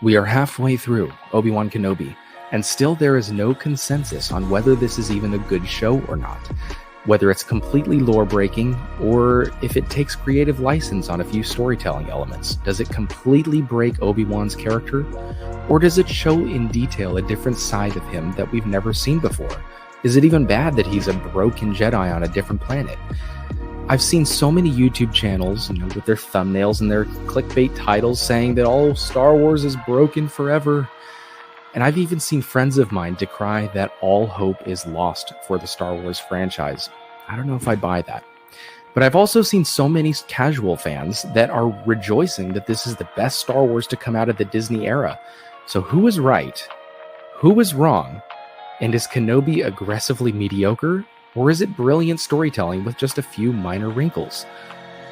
We are halfway through Obi-Wan Kenobi, and still there is no consensus on whether this is even a good show or not. Whether it's completely lore-breaking, or if it takes creative license on a few storytelling elements. Does it completely break Obi-Wan's character? Or does it show in detail a different side of him that we've never seen before? Is it even bad that he's a broken Jedi on a different planet? I've seen so many YouTube channels, with their thumbnails and their clickbait titles saying that all Star Wars is broken forever. And I've even seen friends of mine decry that all hope is lost for the Star Wars franchise. I don't know if I buy that. But I've also seen so many casual fans that are rejoicing that this is the best Star Wars to come out of the Disney era. So who is right? Who is wrong? And is Kenobi aggressively mediocre? Or is it brilliant storytelling with just a few minor wrinkles?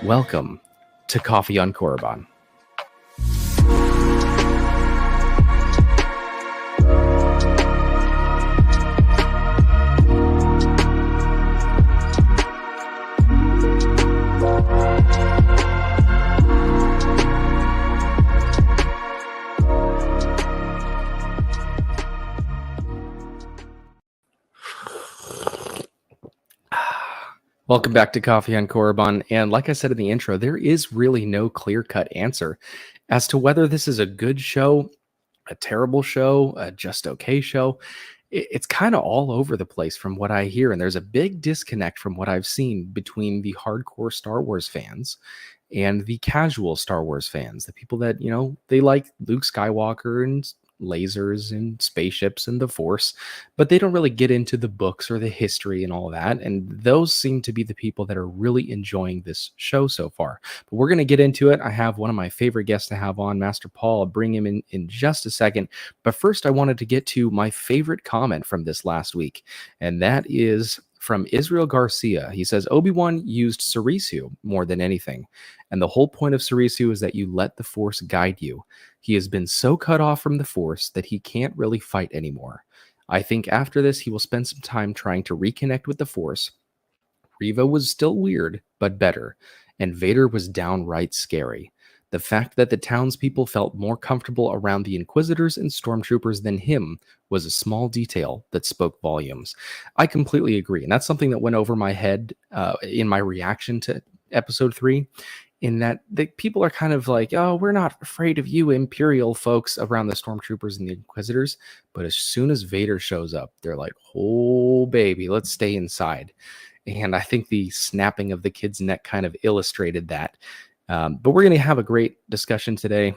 Welcome to Coffee on Korriban. Welcome back to Coffee on Korriban, and like I said in the intro, there is really no clear-cut answer as to whether this is a good show, a terrible show, a just okay show. It's kind of all over the place from what I hear, and there's a big disconnect from what I've seen between the hardcore Star Wars fans and the casual Star Wars fans, the people that, they like Luke Skywalker and lasers and spaceships and the Force, but they don't really get into the books or the history and all that. And those seem to be the people that are really enjoying this show so far. But we're going to get into it. I have one of my favorite guests to have on, Master Paul. I'll bring him in just a second. But first, I wanted to get to my favorite comment from this last week, and that is from Israel Garcia. He says, Obi-Wan used Surisu more than anything. And the whole point of Surisu is that you let the Force guide you. He has been so cut off from the Force that he can't really fight anymore. I think after this, he will spend some time trying to reconnect with the Force. Reva was still weird, but better. And Vader was downright scary. The fact that the townspeople felt more comfortable around the Inquisitors and Stormtroopers than him was a small detail that spoke volumes. I completely agree. And that's something that went over my head in my reaction to Episode 3. In that the people are kind of like, oh, we're not afraid of you Imperial folks around the Stormtroopers and the Inquisitors. But as soon as Vader shows up, they're like, oh, baby, let's stay inside. And I think the snapping of the kid's neck kind of illustrated that. But we're going to have a great discussion today.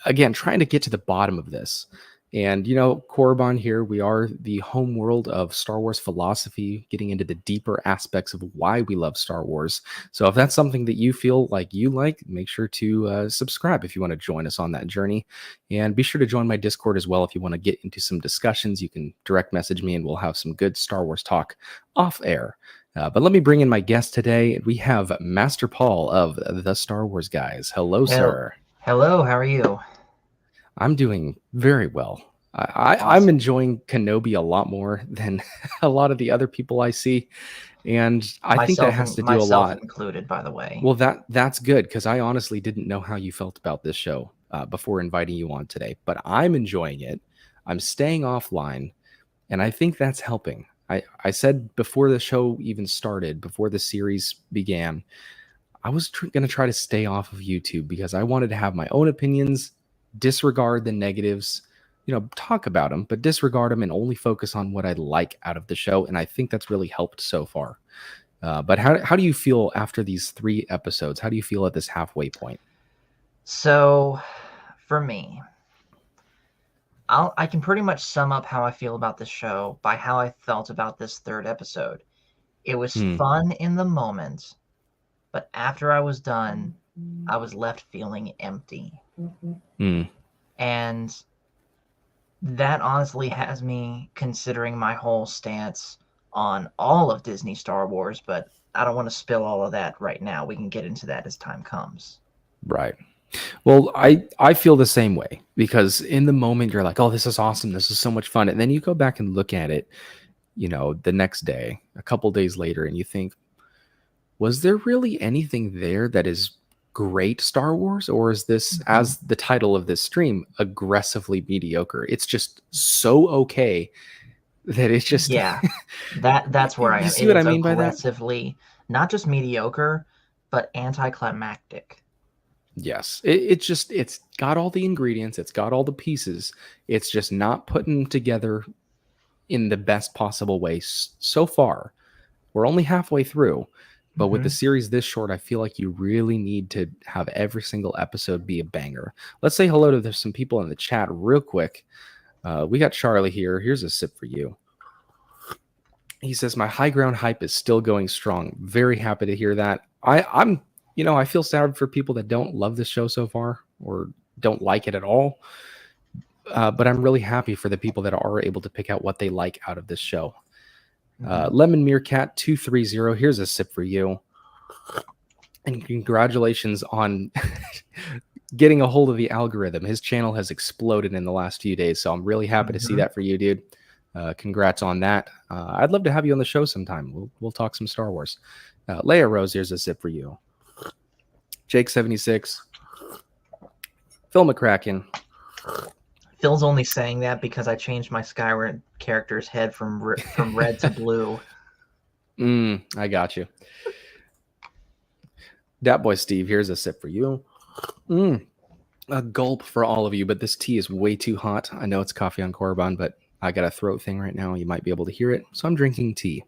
Again, trying to get to the bottom of this. And, Korriban here, we are the homeworld of Star Wars philosophy, getting into the deeper aspects of why we love Star Wars. So if that's something that you feel like you like, make sure to subscribe if you want to join us on that journey. And be sure to join my Discord as well if you want to get into some discussions. You can direct message me and we'll have some good Star Wars talk off air. But let me bring in my guest today. We have Master Paul of the Star Wars Guys. Hello, sir. Hello, how are you? I'm doing very well. I'm enjoying Kenobi a lot more than a lot of the other people I see. And I think that has to do a lot. Included, by the way. Well, that's good, because I honestly didn't know how you felt about this show before inviting you on today. But I'm enjoying it. I'm staying offline. And I think that's helping. I said before the show even started, before the series began, I was going to try to stay off of YouTube because I wanted to have my own opinions, disregard the negatives, talk about them, but disregard them and only focus on what I like out of the show. And I think that's really helped so far. But how do you feel after these 3 episodes? How do you feel at this halfway point? So for me, I can pretty much sum up how I feel about this show by how I felt about this 3rd episode. It was fun in the moment, but after I was done, I was left feeling empty. And that honestly has me considering my whole stance on all of Disney Star Wars, but I don't want to spill all of that right now. We can get into that as time comes. Right. Well, I feel the same way, because in the moment you're like, oh, this is awesome. This is so much fun. And then you go back and look at it, the next day, a couple days later, and you think, was there really anything there that is great Star Wars, or is this, as the title of this stream, aggressively mediocre? It's just so okay that it's just that's where I you am. see It what I is mean by that? aggressively not just mediocre, but anticlimactic. Yes, it's got all the ingredients, it's got all the pieces. It's just not putting them together in the best possible way so far. We're only halfway through, but with the series this short, I feel like you really need to have every single episode be a banger. Let's say hello to some people in the chat real quick. We got Charlie here. Here's a sip for you. He says, my high ground hype is still going strong. Very happy to hear that. I'm I feel sad for people that don't love this show so far or don't like it at all. But I'm really happy for the people that are able to pick out what they like out of this show. Lemon Meerkat 230. Here's a sip for you. And congratulations on getting a hold of the algorithm. His channel has exploded in the last few days. So I'm really happy to see that for you, dude. Congrats on that. I'd love to have you on the show sometime. We'll talk some Star Wars. Leia Rose, here's a sip for you. Jake76. Phil McCracken. Phil's only saying that because I changed my Skyward character's head from red to blue. I got you. Dat Boy Steve, here's a sip for you. A gulp for all of you, but this tea is way too hot. I know it's coffee on Korriban, but I got a throat thing right now. You might be able to hear it. So I'm drinking tea.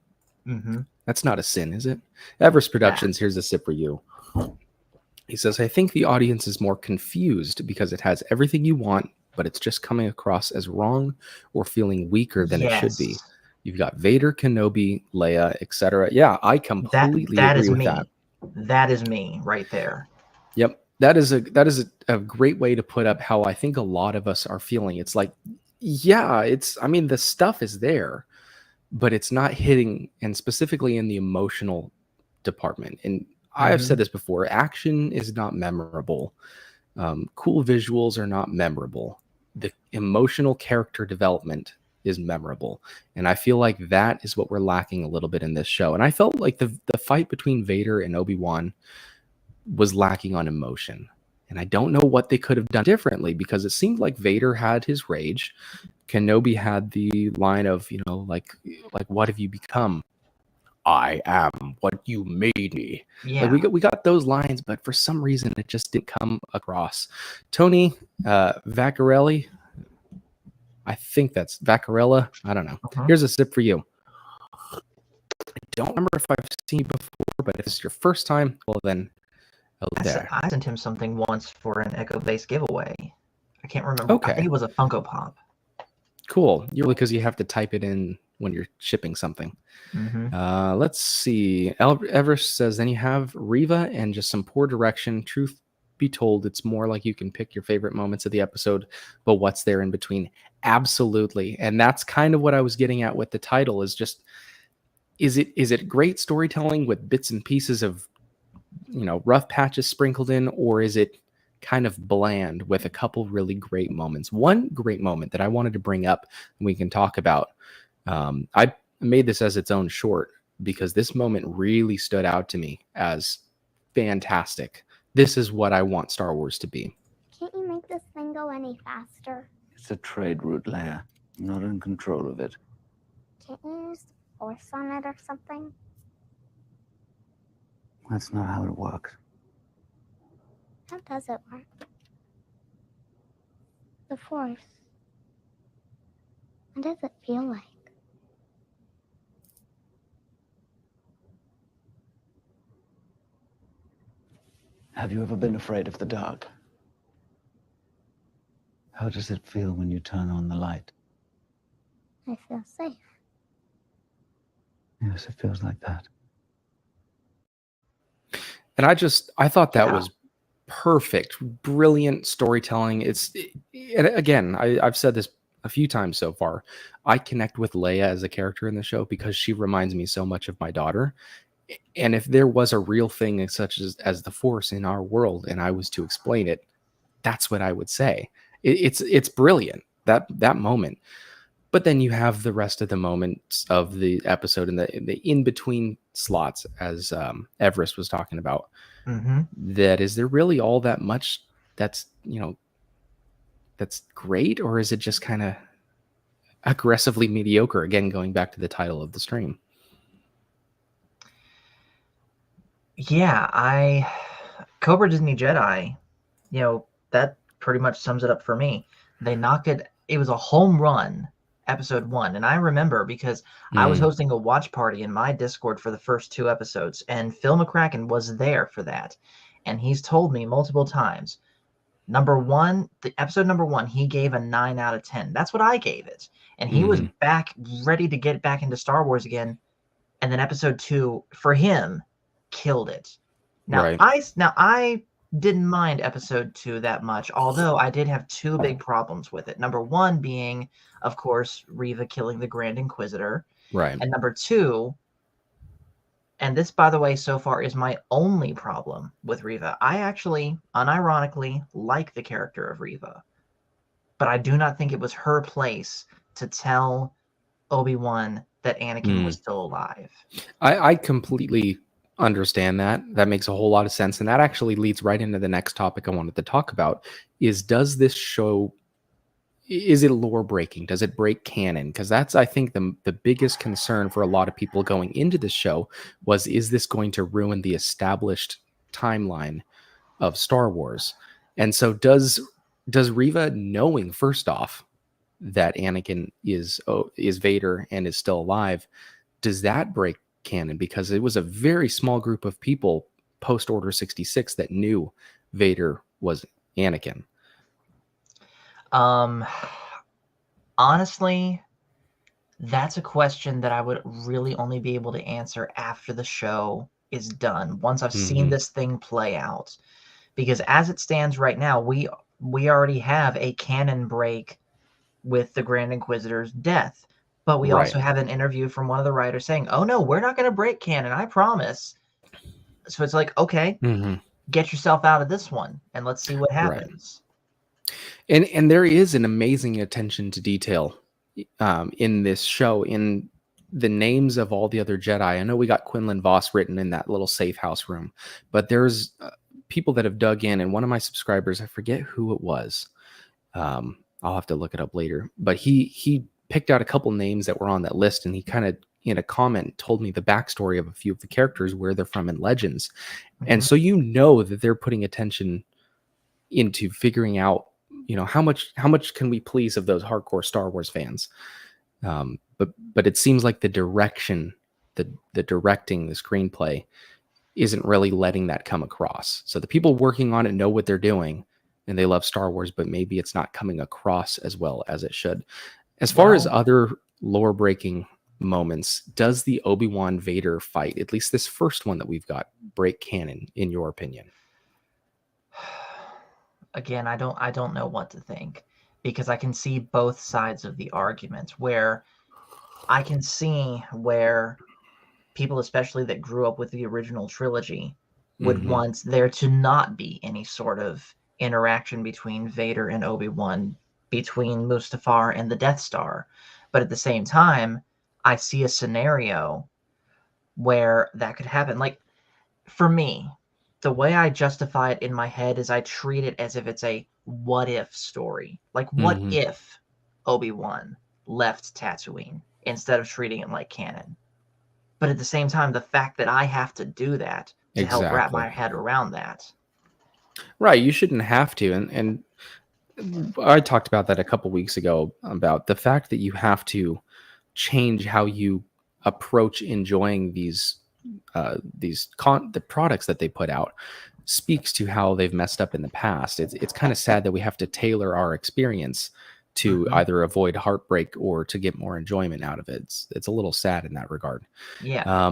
That's not a sin, is it? Everest Productions, here's a sip for you. He says, I think the audience is more confused because it has everything you want, but it's just coming across as wrong or feeling weaker than it should be. You've got Vader, Kenobi, Leia, etc. Yeah, I completely agree with that. That is me right there. Yep. That is a great way to put up how I think a lot of us are feeling. It's like, yeah, the stuff is there, but it's not hitting, and specifically in the emotional department. And I have said this before, action is not memorable. Cool visuals are not memorable. The emotional character development is memorable. And I feel like that is what we're lacking a little bit in this show. And I felt like the fight between Vader and Obi-Wan was lacking on emotion. And I don't know what they could have done differently, because it seemed like Vader had his rage. Kenobi had the line of, like what have you become? I am what you made me. Yeah. Like we got those lines, but for some reason it just didn't come across. Tony Vaccarelli, I think that's Vaccarella. I don't know. Here's a sip for you. I don't remember if I've seen you before, but if it's your first time, well then, I sent him something once for an Echo-based giveaway. I can't remember. Okay. I think it was a Funko Pop. Cool. Because you have to type it in when you're shipping something. Let's see. Everest says, then you have Reva and just some poor direction. Truth be told, it's more like you can pick your favorite moments of the episode, but what's there in between? Absolutely. And that's kind of what I was getting at with the title, is just, is it great storytelling with bits and pieces of, rough patches sprinkled in, or is it kind of bland with a couple really great moments? One great moment that I wanted to bring up and we can talk about, I made this as its own short because this moment really stood out to me as fantastic. This is what I want Star Wars to be. Can't you make this thing go any faster? It's a trade route, Leia. I'm not in control of it. Can't you use the Force on it or something? That's not how it works. How does it work? The Force. What does it feel like? Have you ever been afraid of the dark? How does it feel when you turn on the light? I feel safe. Yes, it feels like that. And I thought that was perfect, brilliant storytelling. And again, I've said this a few times so far. I connect with Leia as a character in the show because she reminds me so much of my daughter. And if there was a real thing such as the Force in our world, and I was to explain it, that's what I would say. It's brilliant, that moment. But then you have the rest of the moments of the episode and the in between slots, as Everest was talking about. Mm-hmm. That is there really all that much that's that's great, or is it just kind of aggressively mediocre? Again, going back to the title of the stream. Yeah, Cobra Disney Jedi, that pretty much sums it up for me. They knocked it. It was a home run, episode 1. And I remember because I was hosting a watch party in my Discord for the first 2 episodes, and Phil McCracken was there for that. And he's told me multiple times, the episode number 1, he gave a 9 out of 10. That's what I gave it. And he was back, ready to get back into Star Wars again. And then episode 2, for him, killed it. Now, Right. I didn't mind episode 2 that much, although I did have 2 big problems with it. Number 1 being, of course, Reva killing the Grand Inquisitor. Right. And number 2, and this, by the way, so far is my only problem with Reva. I actually, unironically, like the character of Reva. But I do not think it was her place to tell Obi-Wan that Anakin was still alive. I completely understand that. That makes a whole lot of sense. And that actually leads right into the next topic I wanted to talk about is, does this show, is it lore breaking? Does it break canon? Because that's, I think, the biggest concern for a lot of people going into this show was, is this going to ruin the established timeline of Star Wars? And so does Reva, knowing first off that Anakin is Vader and is still alive, does that break canon? Because it was a very small group of people post Order 66 that knew Vader was Anakin. Honestly, that's a question that I would really only be able to answer after the show is done, once I've seen this thing play out. Because as it stands right now, we already have a canon break with the Grand Inquisitor's death. But we also have an interview from one of the writers saying, oh no, we're not going to break canon, I promise. So it's like, okay, get yourself out of this one and let's see what happens. And there is an amazing attention to detail in this show, in the names of all the other Jedi. I know we got Quinlan Voss written in that little safe house room, but there's people that have dug in, and one of my subscribers, I forget who it was, I'll have to look it up later, but he picked out a couple names that were on that list, and he kind of, in a comment, told me the backstory of a few of the characters, where they're from in Legends. And so that they're putting attention into figuring out, how much can we please of those hardcore Star Wars fans. But it seems like the direction, the directing, the screenplay isn't really letting that come across. So the people working on it know what they're doing and they love Star Wars, but maybe it's not coming across as well as it should. As far as other lore breaking moments, does the Obi-Wan Vader fight, at least this first one that we've got, break canon in your opinion? Again, I don't know what to think, because I can see both sides of the argument, where I can see where people, especially that grew up with the original trilogy, would want there to not be any sort of interaction between Vader and Obi-Wan, between Mustafar and the Death Star. But at the same time, I see a scenario where that could happen. Like, for me, the way I justify it in my head is I treat it as if it's a what if story. Like, what if Obi-Wan left Tatooine, instead of treating it like canon? But at the same time, the fact that I have to do that to help wrap my head around that. Right. You shouldn't have to. And I talked about that a couple weeks ago, about the fact that you have to change how you approach enjoying the products that they put out, speaks to how they've messed up in the past. It's kind of sad that we have to tailor our experience to either avoid heartbreak or to get more enjoyment out of it. It's a little sad in that regard. Yeah.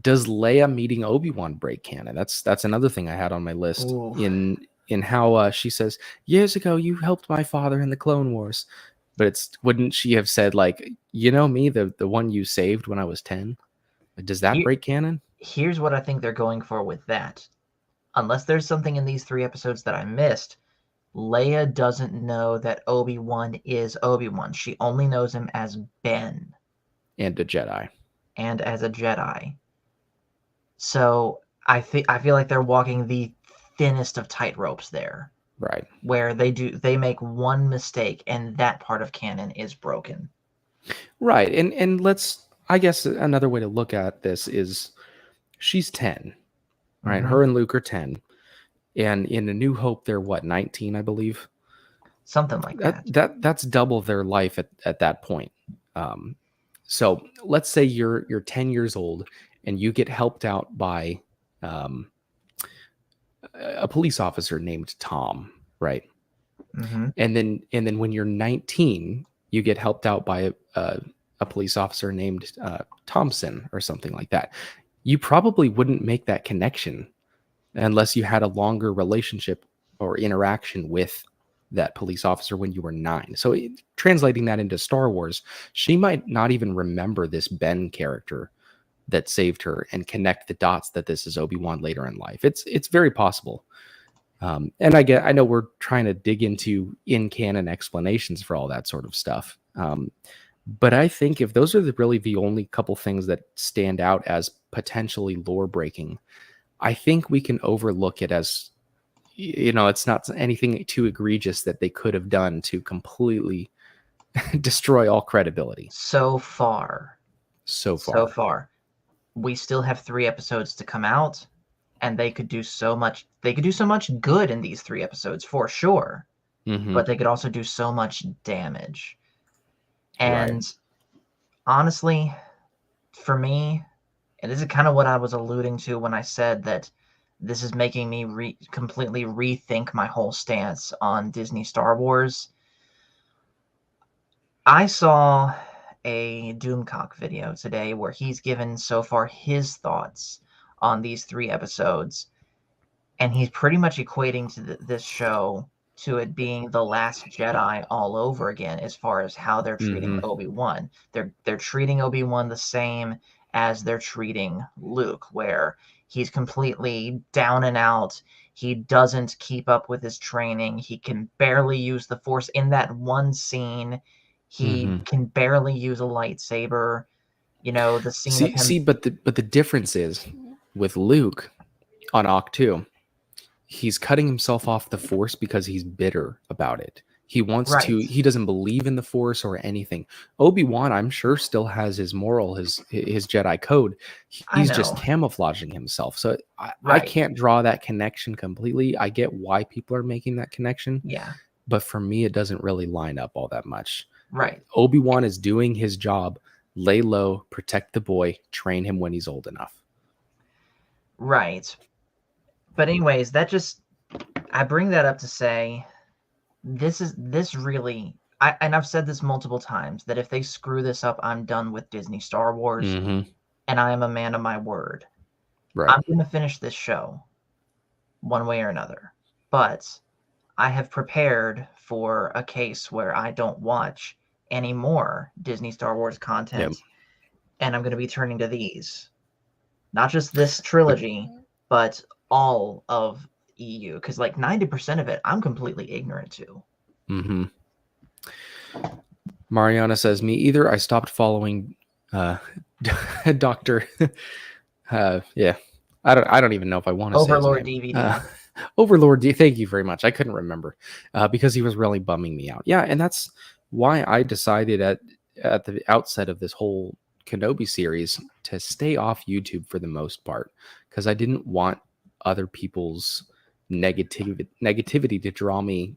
Does Leia meeting Obi-Wan break canon? That's another thing I had on my list. Ooh. In how she says, years ago you helped my father in the Clone Wars, but wouldn't she have said, like, me, the one you saved when I was 10? Does that break canon? Here's what I think they're going for with that. Unless there's something in these 3 episodes that I missed, Leia doesn't know that Obi-Wan is Obi-Wan. She only knows him as Ben. And a Jedi. And as a Jedi. So I feel like they're walking the thinnest of tightropes there, Right. where they make one mistake and that part of canon is broken. Right. And let's, I guess another way to look at this is she's 10, right? Mhm. Her and Luke are 10. And in A New Hope, they're what, 19, I believe? Something like that. That's double their life at that point. So let's say you're 10 years old and you get helped out by a police officer named Tom, right? Mhm. And then when you're 19, you get helped out by a police officer named Thompson or something like that. You probably wouldn't make that connection unless you had a longer relationship or interaction with that police officer when you were 9. So translating that into Star Wars, she might not even remember this Ben character that saved her and connect the dots that this is Obi-Wan later in life. It's very possible. And I know we're trying to dig into in-canon explanations for all that sort of stuff. But I think if those are really the only couple things that stand out as potentially lore breaking, I think we can overlook it as, it's not anything too egregious that they could have done to completely destroy all credibility. So far. We still have 3 episodes to come out, and they could do so much. They could do so much good in these 3 episodes for sure, but they could also do so much damage. And honestly, for me, and this is kind of what I was alluding to when I said that this is making me completely rethink my whole stance on Disney Star Wars. I saw a Doomcock video today where he's given so far his thoughts on these 3 episodes, and he's pretty much equating to this show to it being the Last Jedi all over again as far as how they're treating Obi-Wan. They're treating Obi-Wan the same as they're treating Luke, where he's completely down and out. He doesn't keep up with his training. He can barely use the Force. In that one scene, he can barely use a lightsaber. The scene of him. But the difference is with Luke on Octo 2, he's cutting himself off the Force because he's bitter about it. He wants to, he doesn't believe in the Force or anything. Obi-Wan, I'm sure, still has his moral, his Jedi code. He's just camouflaging himself. So I can't draw that connection completely. I get why people are making that connection. Yeah. But for me, it doesn't really line up all that much. Right. Obi-Wan is doing his job. Lay low, protect the boy, train him when he's old enough. Right. But anyways, I bring that up to say, this really, and I've said this multiple times, that if they screw this up, I'm done with Disney Star Wars, and I am a man of my word. Right. I'm going to finish this show one way or another, but I have prepared for a case where I don't watch any more Disney Star Wars content, and I'm going to be turning to these. Not just this trilogy, but all of EU, because like 90% of it I'm completely ignorant to. Mariana says, me either. I stopped following Dr. I don't even know if I want to Overlord say his name. DVD. Overlord D. Thank you very much. I couldn't remember because he was really bumming me out. Yeah, and that's why I decided at the outset of this whole Kenobi series to stay off YouTube for the most part, because I didn't want other people's negativity to draw me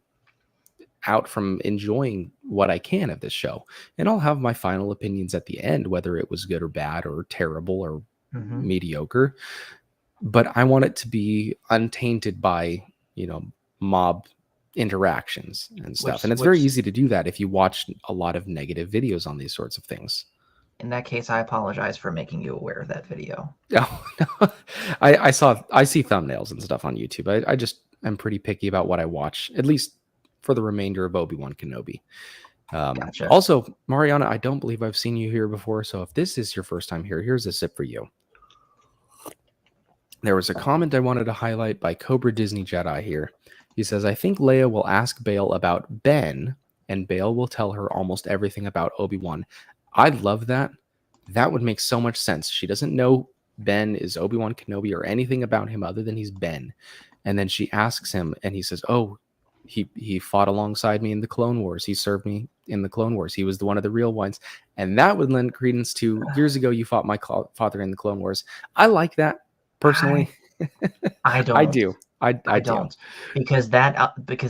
out from enjoying what I can of this show. And I'll have my final opinions at the end, whether it was good or bad or terrible or mediocre. But I want it to be untainted by, mob interactions and stuff. And it's very easy to do that if you watch a lot of negative videos on these sorts of things. In that case, I apologize for making you aware of that video. Oh, no. I see thumbnails and stuff on YouTube. I'm pretty picky about what I watch, at least for the remainder of Obi-Wan Kenobi. Gotcha. Also, Mariana, I don't believe I've seen you here before. So if this is your first time here, here's a sip for you. There was a comment I wanted to highlight by Cobra Disney Jedi here. He says, I think Leia will ask Bail about Ben, and Bail will tell her almost everything about Obi-Wan. I love that. That would make so much sense. She doesn't know Ben is Obi-Wan Kenobi or anything about him other than he's Ben. And then she asks him, and he says, "Oh, he fought alongside me in the Clone Wars. He served me in the Clone Wars. He was one of the real ones." And that would lend credence to years ago you fought my father in the Clone Wars. I like that personally. I don't. I do. I don't, because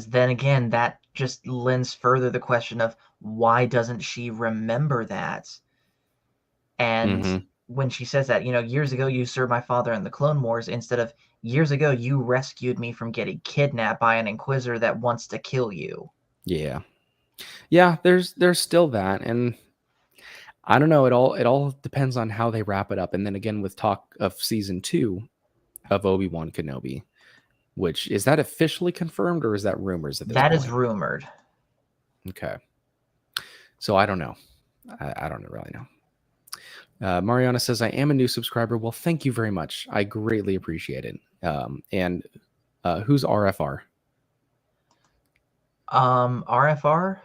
then again, that just lends further the question of why doesn't she remember that? And when she says that, years ago you served my father in the Clone Wars, instead of years ago you rescued me from getting kidnapped by an Inquisitor that wants to kill you. Yeah. There's still that, and I don't know. It all depends on how they wrap it up. And then again, with talk of season 2 of Obi-Wan Kenobi, which is that officially confirmed or is that rumors at this point? That is rumored. Okay. So I don't know. I don't really know. Mariana says, "I am a new subscriber." Well, thank you very much. I greatly appreciate it. And who's RFR? RFR?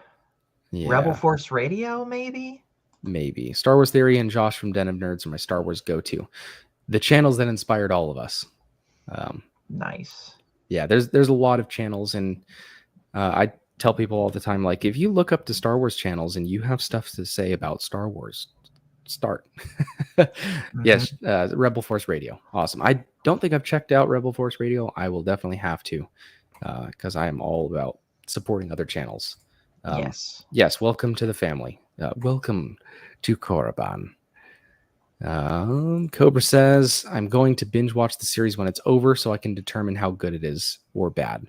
Yeah. Rebel Force Radio, maybe? Maybe. Star Wars Theory and Josh from Den of Nerds are my Star Wars go-to. The channels that inspired all of us. Nice. Yeah, there's a lot of channels, and I tell people all the time, like, if you look up the Star Wars channels and you have stuff to say about Star Wars, start. Yes, Rebel Force Radio. Awesome. I don't think I've checked out Rebel Force Radio. I will definitely have to, because I am all about supporting other channels. Yes, welcome to the family. Welcome to Korriban. Cobra says, "I'm going to binge watch the series when it's over so I can determine how good it is or bad."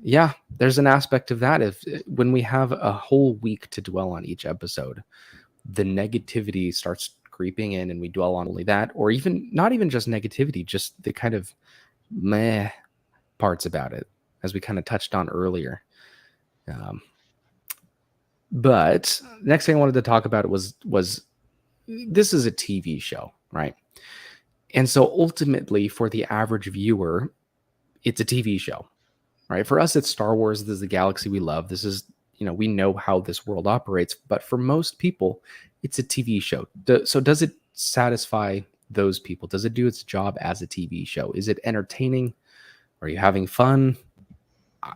Yeah, there's an aspect of that. When we have a whole week to dwell on each episode, the negativity starts creeping in and we dwell on only that, or even not even just negativity, just the kind of meh parts about it, as we kind of touched on earlier. But next thing I wanted to talk about was this is a TV show, right? And so ultimately, for the average viewer, it's a TV show, right? For us, it's Star Wars. This is the galaxy we love. This is, we know how this world operates. But for most people, it's a TV show. So does it satisfy those people? Does it do its job as a TV show? Is it entertaining? Are you having fun?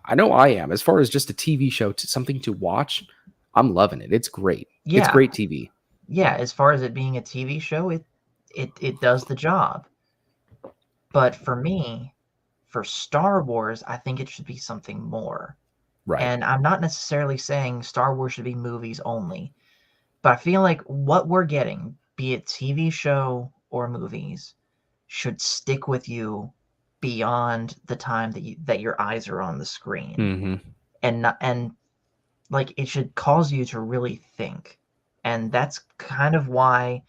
I know I am. As far as just a TV show, something to watch, I'm loving it. It's great. Yeah. It's great TV. Yeah, as far as it being a TV show, it does the job. But for me, for Star Wars, I think it should be something more. Right. And I'm not necessarily saying Star Wars should be movies only, but I feel like what we're getting, be it TV show or movies, should stick with you beyond the time that your eyes are on the screen. And like, it should cause you to really think. And that's kind of why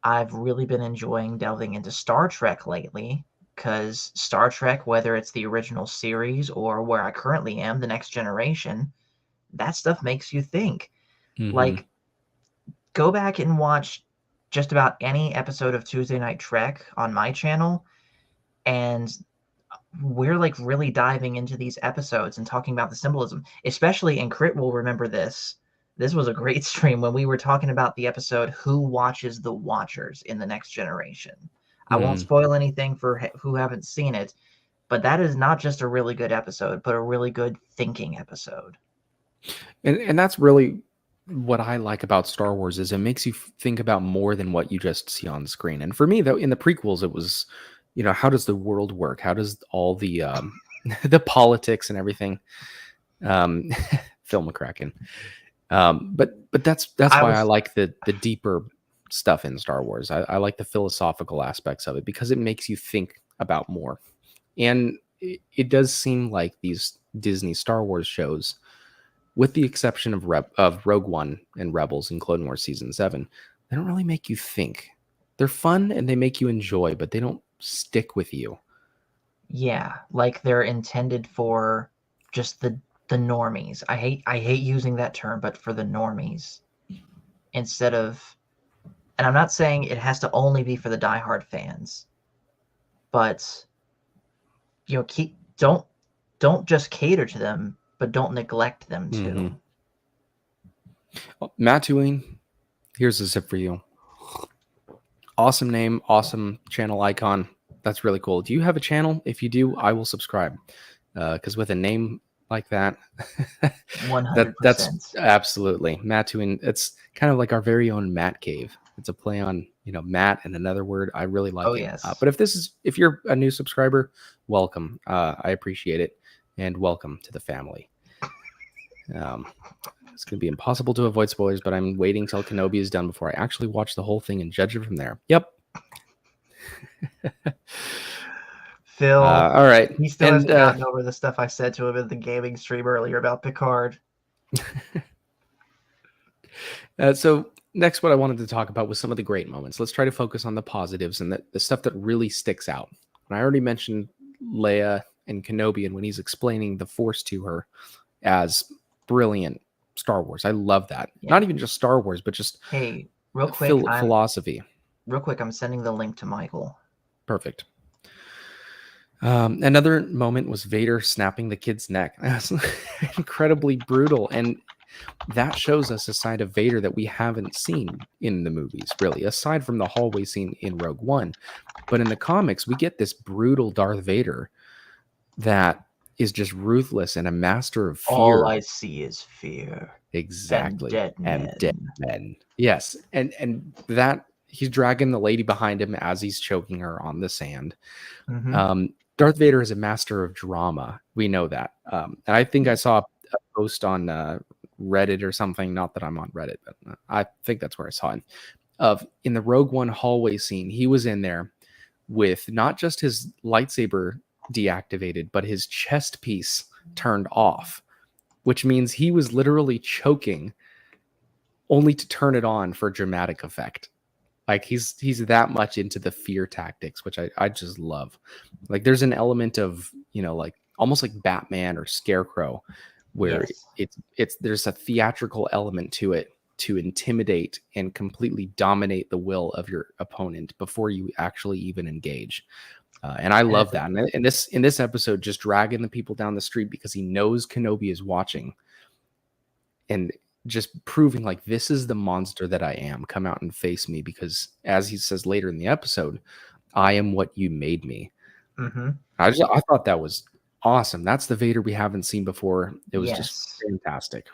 I've really been enjoying delving into Star Trek lately, because Star Trek, whether it's the original series or where I currently am, The Next Generation, that stuff makes you think. Like, go back and watch just about any episode of Tuesday Night Trek on my channel, and we're like really diving into these episodes and talking about the symbolism, especially, and Crit will remember this. This was a great stream when we were talking about the episode Who Watches the Watchers in The Next Generation. I won't spoil anything for who haven't seen it, but that is not just a really good episode, but a really good thinking episode. And that's really what I like about Star Wars, is it makes you think about more than what you just see on the screen. And for me, though, in the prequels, it was, how does the world work? How does all the the politics and everything? Phil McCracken. But that's why I like the deeper stuff in Star Wars. I like the philosophical aspects of it because it makes you think about more. And it does seem like these Disney Star Wars shows, with the exception of Rogue One and Rebels and Clone Wars Season 7, they don't really make you think. They're fun and they make you enjoy, but they don't stick with you. Yeah, like they're intended for just the normies. I hate using that term, but for the normies, instead of, and I'm not saying it has to only be for the diehard fans, but don't just cater to them, but don't neglect them too. Well, Matt Tuing, here's a sip for you. Awesome name, awesome channel icon. That's really cool. Do you have a channel? If you do, I will subscribe. Because with a name like that, 100%. that's absolutely Mattuin. It's kind of like our very own Matt Cave. It's a play on, Matt and another word. I really like it. Yes. But if you're a new subscriber, welcome. I appreciate it, and welcome to the family. It's going to be impossible to avoid spoilers, but I'm waiting till Kenobi is done before I actually watch the whole thing and judge it from there. Yep. Phil, all right. he still hasn't gotten over the stuff I said to him at the gaming stream earlier about Picard. So next, what I wanted to talk about was some of the great moments. Let's try to focus on the positives and the stuff that really sticks out. And I already mentioned Leia and Kenobi, and when he's explaining the Force to her as brilliant Star Wars. I love that. Yeah. Not even just Star Wars, but just real quick, philosophy. Real quick, I'm sending the link to Michael. Perfect. Another moment was Vader snapping the kid's neck. That's incredibly brutal, and that shows us a side of Vader that we haven't seen in the movies, really, aside from the hallway scene in Rogue One. But in the comics, we get this brutal Darth Vader that is just ruthless and a master of fear. All I see is fear. Exactly. And dead men. Yes. And that he's dragging the lady behind him as he's choking her on the sand. Mm-hmm. Darth Vader is a master of drama. We know that. And I think I saw a post on Reddit or something. Not that I'm on Reddit, but I think that's where I saw it. In the Rogue One hallway scene, he was in there with not just his lightsaber deactivated, but his chest piece turned off, which means he was literally choking only to turn it on for dramatic effect. Like he's that much into the fear tactics, which I just love. Like there's an element of, like almost like Batman or Scarecrow, where there's a theatrical element to it to intimidate and completely dominate the will of your opponent before you actually even engage. And I love that. And in this episode, just dragging the people down the street because he knows Kenobi is watching, and just proving like, this is the monster that I am. Come out and face me, because as he says later in the episode, I am what you made me. Mm-hmm. I thought that was awesome. That's the Vader we haven't seen before. It was just fantastic.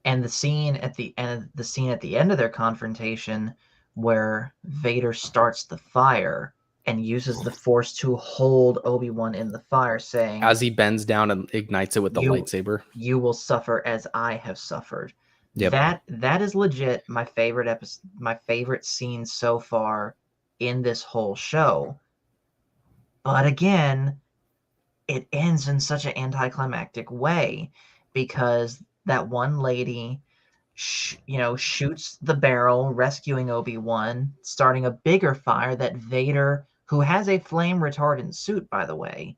And the scene at the end of their confrontation, where Vader starts the fire and uses the Force to hold Obi-Wan in the fire, saying, as he bends down and ignites it with the lightsaber, "You will suffer as I have suffered." Yep. That is legit my favorite episode, my favorite scene so far in this whole show. But again, it ends in such an anticlimactic way, because that one lady shoots the barrel, rescuing Obi-Wan, starting a bigger fire that Vader, who has a flame retardant suit, by the way,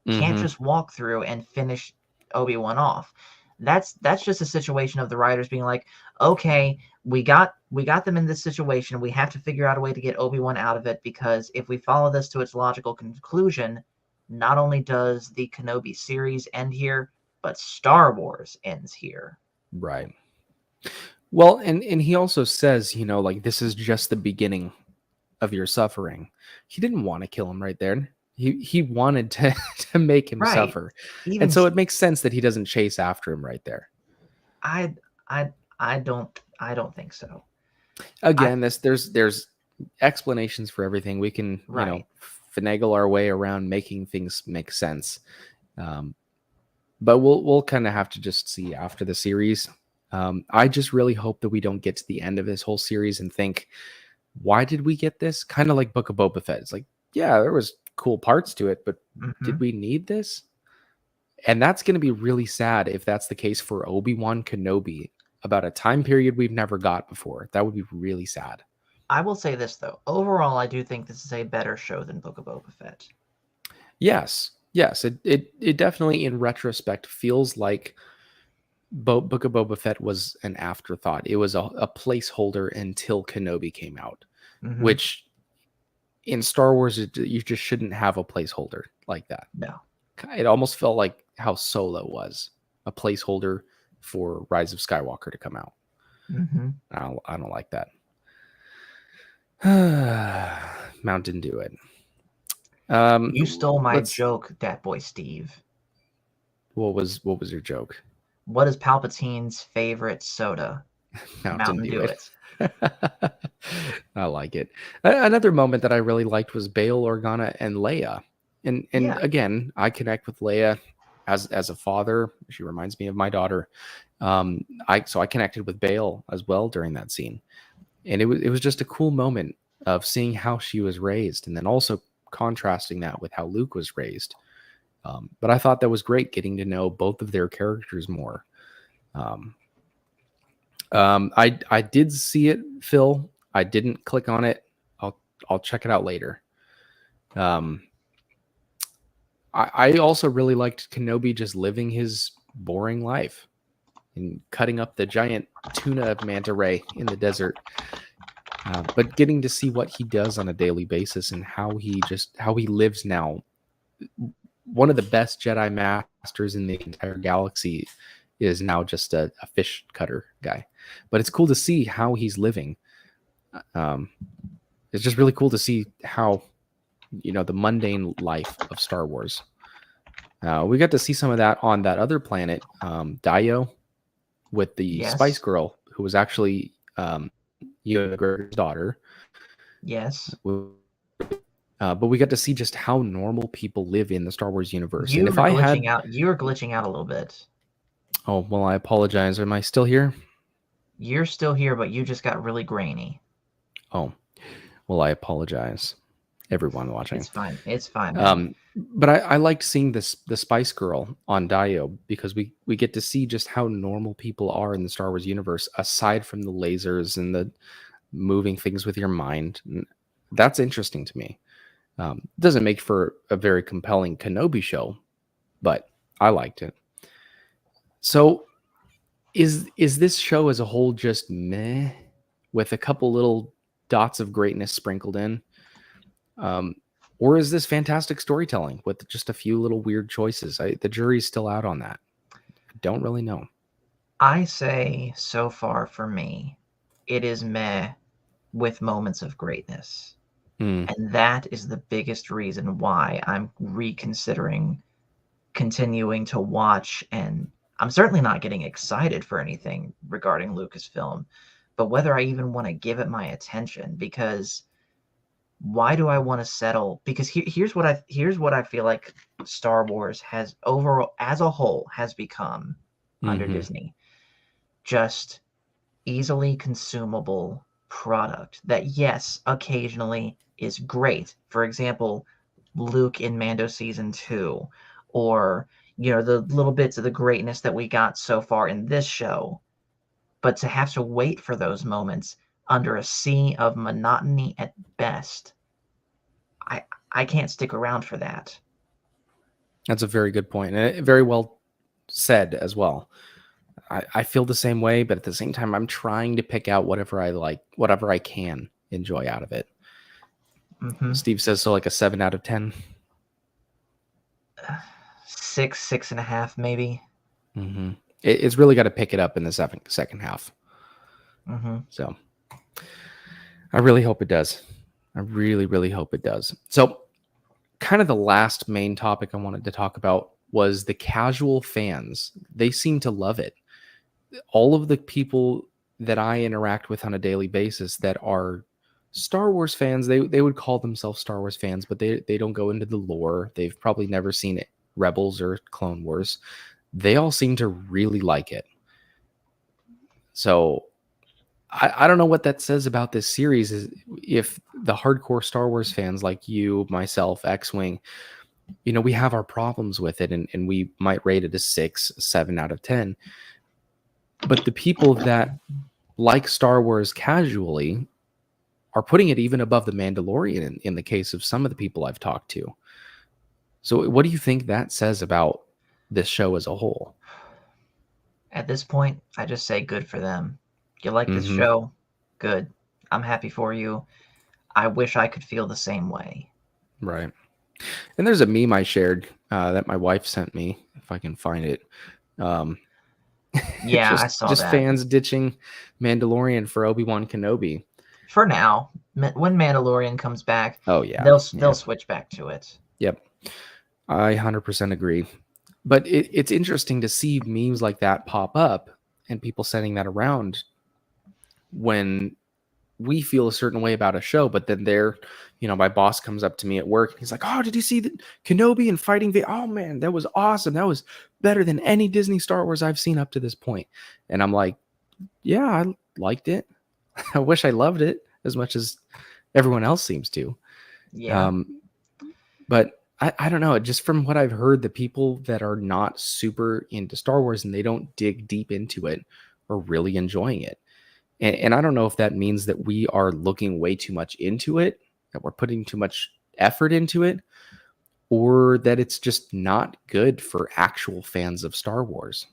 can't just walk through and finish Obi-Wan off. That's just a situation of the writers being like, okay, we got them in this situation. We have to figure out a way to get Obi-Wan out of it, because if we follow this to its logical conclusion, not only does the Kenobi series end here, but Star Wars ends here. Right. Well, and he also says, like, this is just the beginning of your suffering. He didn't want to kill him right there. He wanted to make him suffer. And so it makes sense that he doesn't chase after him right there. I don't think so. Again, there's explanations for everything. We can, finagle our way around making things make sense. But we'll kind of have to just see after the series. I just really hope that we don't get to the end of this whole series and think, why did we get this? Kind of like Book of Boba Fett. It's like, yeah, there was cool parts to it, but did we need this? And that's going to be really sad if that's the case for Obi-Wan Kenobi, about a time period we've never got before. That would be really sad. I will say this, though. Overall, I do think this is a better show than Book of Boba Fett. Yes. It definitely, in retrospect, feels like Book of Boba Fett was an afterthought. It was a placeholder until Kenobi came out, which in Star Wars, you just shouldn't have a placeholder like that. No. It almost felt like how Solo was, a placeholder for Rise of Skywalker to come out. I don't like that. Mountain Dew it. You stole my let's- joke, that boy Steve. What was your joke? What is Palpatine's favorite soda? Mountain Dew it. I like it. Another moment that I really liked was Bail, Organa, and Leia. And Yeah. again, I connect with Leia as a father. She reminds me of my daughter. I connected with Bail as well during that scene. And it was just a cool moment of seeing how she was raised, and then also contrasting that with how Luke was raised. But I thought that was great, getting to know both of their characters more. I did see it, Phil. I didn't click on it. I'll check it out later. I also really liked Kenobi just living his boring life and cutting up the giant tuna manta ray in the desert. But getting to see what he does on a daily basis and how he lives now. One of the best Jedi masters in the entire galaxy is now just a fish cutter guy. But it's cool to see how he's living. It's just really cool to see how, the mundane life of Star Wars. We got to see some of that on that other planet, Dio, with the Spice Girl, who was actually Ewan McGregor's daughter. Yes. But we got to see just how normal people live in the Star Wars universe. You and if were I glitching had, out. You were glitching out a little bit. oh well, I apologize. Am I still here? You're still here, but you just got really grainy. Oh, well, I apologize, everyone watching. It's fine. It's fine. Man. But I liked seeing the Spice Girl on Dio because we get to see just how normal people are in the Star Wars universe, aside from the lasers and the moving things with your mind. And that's interesting to me. Doesn't make for a very compelling Kenobi show, but I liked it. So is this show as a whole just meh, with a couple little dots of greatness sprinkled in? Or is this fantastic storytelling with just a few little weird choices? The jury's still out on that. I don't really know. I say so far for me, it is meh with moments of greatness. And that is the biggest reason why I'm reconsidering continuing to watch. And I'm certainly not getting excited for anything regarding Lucasfilm, but whether I even want to give it my attention, because why do I want to settle? Because here's what I feel like Star Wars has overall as a whole has become under Disney. Just easily consumable product that, yes, occasionally is great. For example, Luke in Mando season 2, or the little bits of the greatness that we got so far in this show. But to have to wait for those moments under a sea of monotony at best, I can't stick around for that. That's a very good point, and very well said as well. I feel the same way, but at the same time, I'm trying to pick out whatever I like, whatever I can enjoy out of it. Steve says so, like a 7 out of 10. 6.5 maybe. It's really got to pick it up in the second half. So I really hope it does. I really, really hope it does. So kind of the last main topic I wanted to talk about was the casual fans. They seem to love it. All of the people that I interact with on a daily basis that are Star Wars fans, they would call themselves Star Wars fans, but they don't go into the lore. They've probably never seen it, Rebels or Clone Wars. They all seem to really like it. So I don't know what that says about this series. Is if the hardcore Star Wars fans like you, myself, X-Wing, we have our problems with it, and we might rate it a 6, 7 out of 10. But the people that like Star Wars casually are putting it even above The Mandalorian in the case of some of the people I've talked to. So what do you think that says about this show as a whole? At this point, I just say good for them. You like this show? Good. I'm happy for you. I wish I could feel the same way. Right. And there's a meme I shared that my wife sent me, if I can find it. Yeah, I saw just that. Fans ditching Mandalorian for Obi-Wan Kenobi. For now, when Mandalorian comes back, Oh yeah, they'll switch back to it. Yep, I 100% agree. But it's interesting to see memes like that pop up and people sending that around when we feel a certain way about a show, but then my boss comes up to me at work and he's like, "Oh, did you see the Kenobi and fighting Oh man, that was awesome. That was better than any Disney Star Wars I've seen up to this point." And I'm like, "Yeah, I liked it. I wish I loved it as much as everyone else seems to." Yeah. But I don't know. Just from what I've heard, the people that are not super into Star Wars and they don't dig deep into it are really enjoying it. And I don't know if that means that we are looking way too much into it, that we're putting too much effort into it, or that it's just not good for actual fans of Star Wars.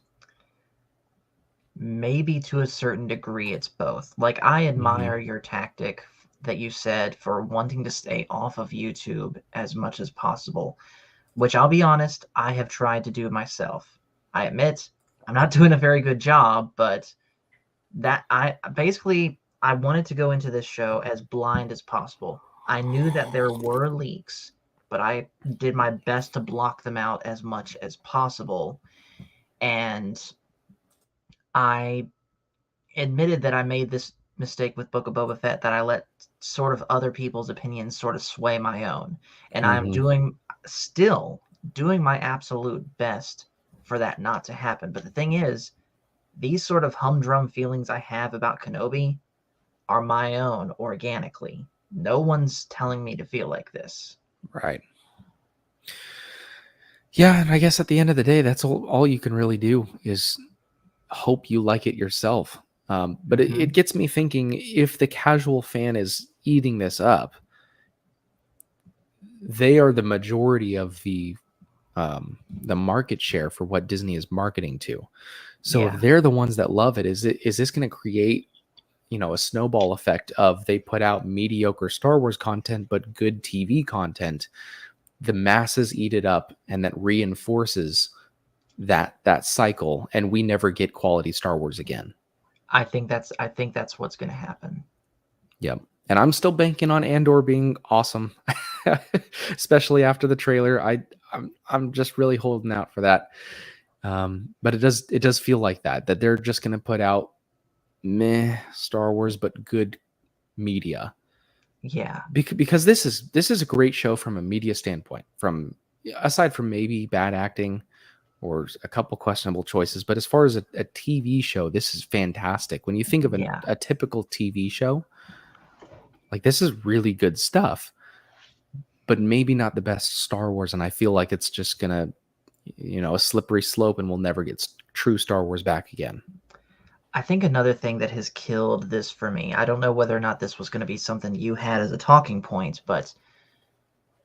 Maybe to a certain degree, it's both. Like, I admire your tactic that you said for wanting to stay off of YouTube as much as possible, which I'll be honest, I have tried to do myself. I admit I'm not doing a very good job, but that I wanted to go into this show as blind as possible. I knew that there were leaks, but I did my best to block them out as much as possible. And I admitted that I made this mistake with Book of Boba Fett, that I let sort of other people's opinions sort of sway my own. And I'm still doing my absolute best for that not to happen. But the thing is, these sort of humdrum feelings I have about Kenobi are my own organically. No one's telling me to feel like this. Right. Yeah, and I guess at the end of the day, that's all you can really do is hope you like it yourself. But it gets me thinking, if the casual fan is eating this up, they are the majority of the market share for what Disney is marketing to. So if they're the ones that love it, is this going to create, a snowball effect of they put out mediocre Star Wars content, but good TV content, the masses eat it up, and that reinforces that cycle, and we never get quality Star Wars again. I think that's what's going to happen. Yep. And I'm still banking on Andor being awesome, especially after the trailer. I'm just really holding out for that. But it does feel like that they're just going to put out meh Star Wars, but good media. Yeah. Because this is a great show from a media standpoint, aside from maybe bad acting or a couple questionable choices. But as far as a TV show, this is fantastic. When you think of a typical TV show, like, this is really good stuff, but maybe not the best Star Wars. And I feel like it's just gonna, a slippery slope, and we'll never get true Star Wars back again. I think another thing that has killed this for me, I don't know whether or not this was going to be something you had as a talking point, but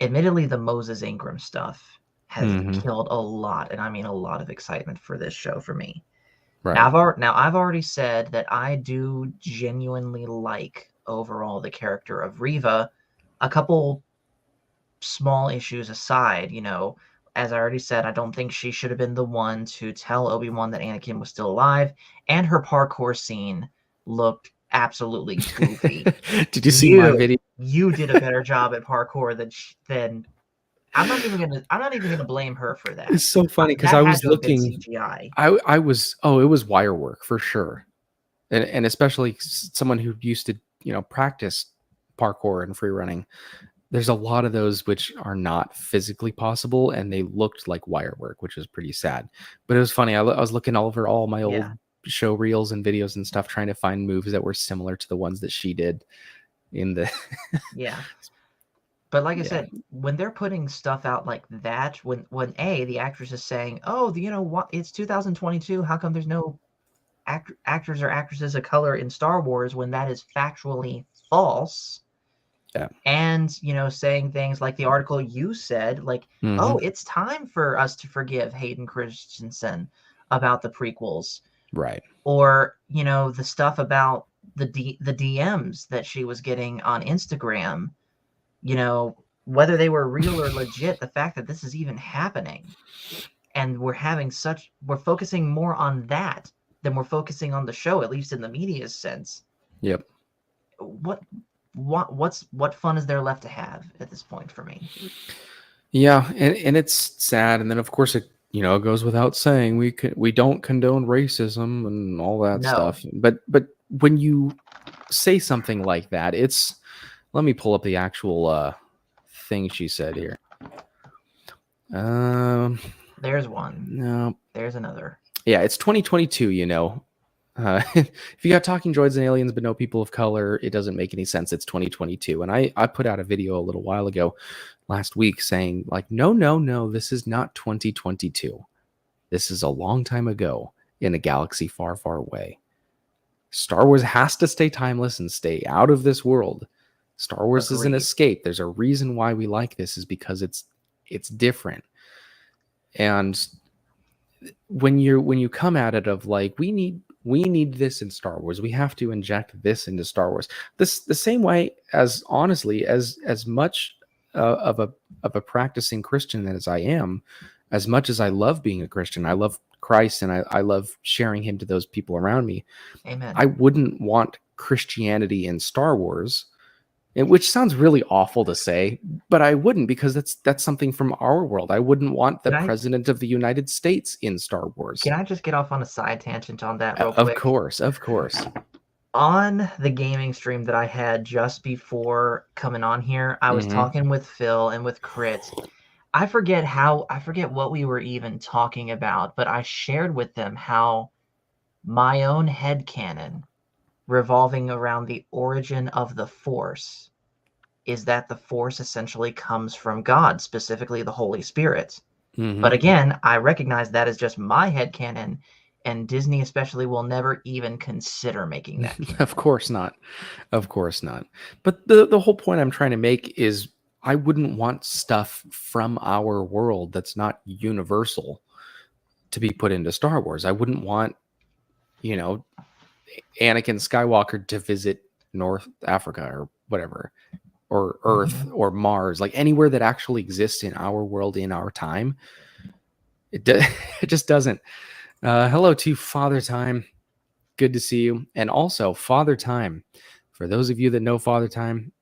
admittedly, the Moses Ingram stuff has killed a lot, and I mean a lot of excitement for this show for me. Right. Now, I've already said that I do genuinely like overall the character of Reva. A couple small issues aside, as I already said, I don't think she should have been the one to tell Obi-Wan that Anakin was still alive, and her parkour scene looked absolutely goofy. Did you see my video? You did a better job at parkour than I'm not even gonna blame her for that. It's so funny because I was looking CGI. It was wire work for sure, and especially someone who used to practice parkour and free running. There's a lot of those which are not physically possible, and they looked like wire work, which is pretty sad. But it was funny. I was looking over all my old show reels and videos and stuff, trying to find moves that were similar to the ones that she did in the But like I said, when they're putting stuff out like that, when the actress is saying, "Oh, what? It's 2022. How come there's no actors or actresses of color in Star Wars?" When that is factually false. Yeah. And saying things like the article you said, like, "Oh, it's time for us to forgive Hayden Christensen about the prequels," right? Or the stuff about the DMs that she was getting on Instagram. Whether they were real or legit, the fact that this is even happening, and we're focusing more on that than we're focusing on the show, at least in the media's sense. Yep. what fun is there left to have at this point for me? Yeah, and it's sad, and then of course it it goes without saying we don't condone racism and all that No. stuff. But when you say something like that, it's let me pull up the actual thing she said here. There's one. No. There's another. Yeah, it's 2022, if you got talking droids and aliens but no people of color, it doesn't make any sense. It's 2022. And I put out a video a little while ago last week saying, like, no, this is not 2022. This is a long time ago in a galaxy far, far away. Star Wars has to stay timeless and stay out of this world. Star Wars is an Agreed. escape. There's a reason why we like this is because it's different. And when you come at it of like we need this in Star Wars, we have to inject this into Star Wars. The same way as honestly as much of a practicing Christian as I am, as much as I love being a Christian, I love Christ and I love sharing him to those people around me. Amen. I wouldn't want Christianity in Star Wars, which sounds really awful to say, but I wouldn't, because that's something from our world. I wouldn't want the president of the United States in Star Wars. Can I just get off on a side tangent on that real quick? Of course. On the gaming stream that I had just before coming on here, I was talking with Phil and with Crit. I forget what we were even talking about, but I shared with them how my own headcanon revolving around the origin of the Force is that the Force essentially comes from God, specifically the Holy Spirit. But again, I recognize that is just my headcanon, and Disney especially will never even consider making that canon. Of course not. But the whole point I'm trying to make is I wouldn't want stuff from our world that's not universal to be put into Star Wars. I wouldn't want, Anakin Skywalker to visit North Africa or whatever, or Earth or Mars, like anywhere that actually exists in our world, in our time. It just doesn't. Hello to Father Time. Good to see you. And also Father Time, for those of you that know Father Time,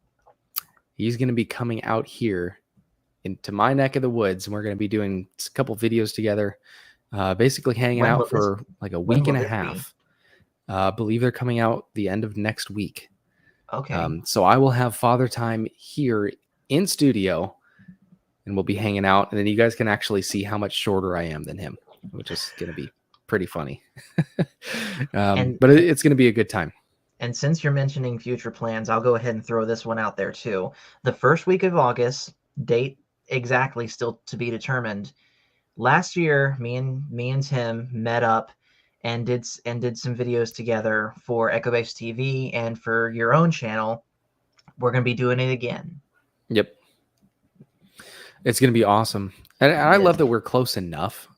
he's going to be coming out here into my neck of the woods, and we're going to be doing a couple videos together, basically hanging out for like a week and a half. I believe they're coming out the end of next week. Okay. So I will have Father Time here in studio, and we'll be hanging out, and then you guys can actually see how much shorter I am than him, which is going to be pretty funny. But it's going to be a good time. And since you're mentioning future plans, I'll go ahead and throw this one out there too. The first week of August, date exactly still to be determined. Last year, me and Tim met up and did some videos together for Echo Base TV and for your own channel. We're going to be doing it again. Yep. It's going to be awesome. And I love that we're close enough.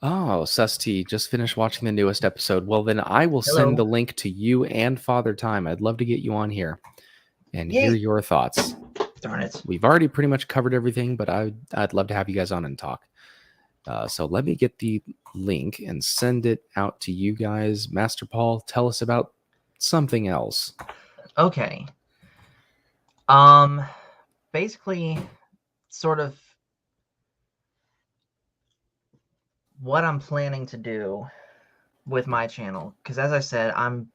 Susty, just finished watching the newest episode. Well, then I will send the link to you and Father Time. I'd love to get you on here and hear your thoughts. Darn it. We've already pretty much covered everything, but I'd love to have you guys on and talk. So let me get the link and send it out to you guys. Master Paul, tell us about something else. Okay. Basically, sort of what I'm planning to do with my channel, because as I said, I'm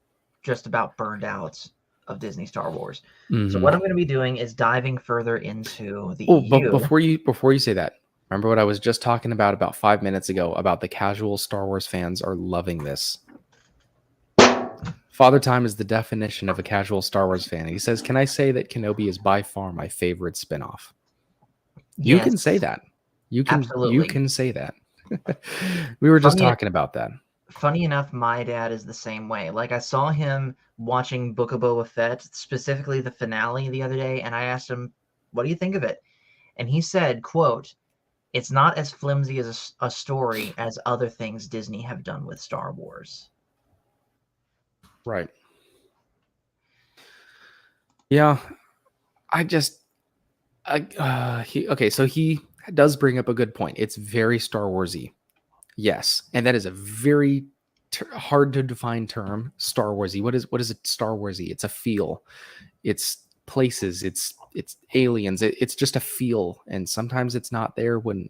just about burned out of Disney Star Wars. So what I'm going to be doing is diving further into the EU. But before you say that, remember what I was just talking about 5 minutes ago about the casual Star Wars fans are loving this. Father Time is the definition of a casual Star Wars fan. He says, "Can I say that Kenobi is by far my favorite spinoff?" You can say that. You can say that. We were just talking about that. Funny enough, my dad is the same way. Like, I saw him watching Book of Boba Fett, specifically the finale the other day, and I asked him, "What do you think of it?" And he said, quote, "It's not as flimsy as a story as other things Disney have done with Star Wars." Right. Yeah. So he does bring up a good point. It's very Star Wars-y. Yes. And that is a very hard to define term, Star Warsy. What is it? Star Warsy. It's a feel. It's places. It's aliens. It's just a feel, and sometimes it's not there when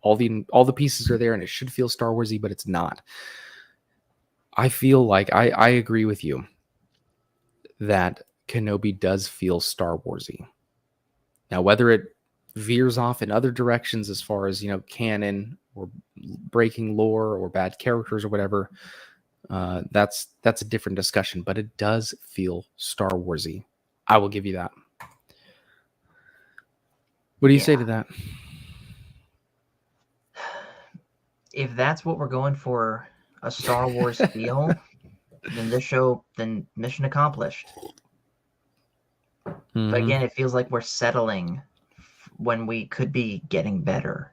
all the pieces are there, and it should feel Star Warsy, but it's not. I feel like I agree with you that Kenobi does feel Star Warsy. Now, whether it veers off in other directions as far as, canon or breaking lore or bad characters or whatever, that's a different discussion, but it does feel Star Warsy. I will give you that. What do you say to that? If that's what we're going for, a Star Wars feel, then mission accomplished. Mm-hmm. But again, it feels like we're settling when we could be getting better.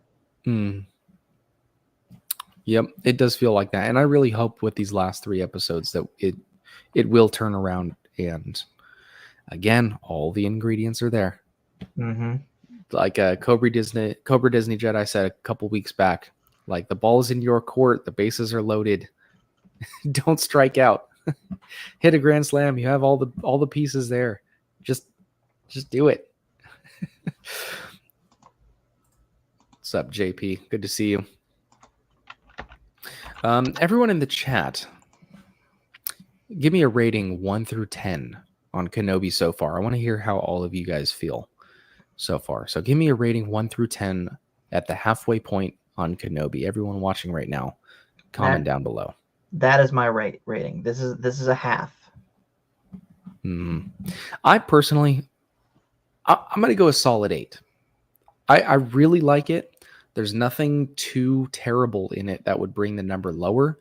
Yep, it does feel like that. And I really hope with these last 3 episodes that it will turn around. And again, all the ingredients are there. Mm-hmm. Like Cobra Disney Jedi said a couple weeks back, like, the ball is in your court, the bases are loaded. Don't strike out. Hit a grand slam. You have all the pieces there. Just do it. What's up, JP? Good to see you. Everyone in the chat, give me a rating 1 through 10 on Kenobi so far. I want to hear how all of you guys feel so far. So give me a rating 1 through 10 at the halfway point on Kenobi. Everyone watching right now, comment down below. That is my rating. This is a half. I personally, I'm going to go a solid 8. I really like it. There's nothing too terrible in it that would bring the number lower,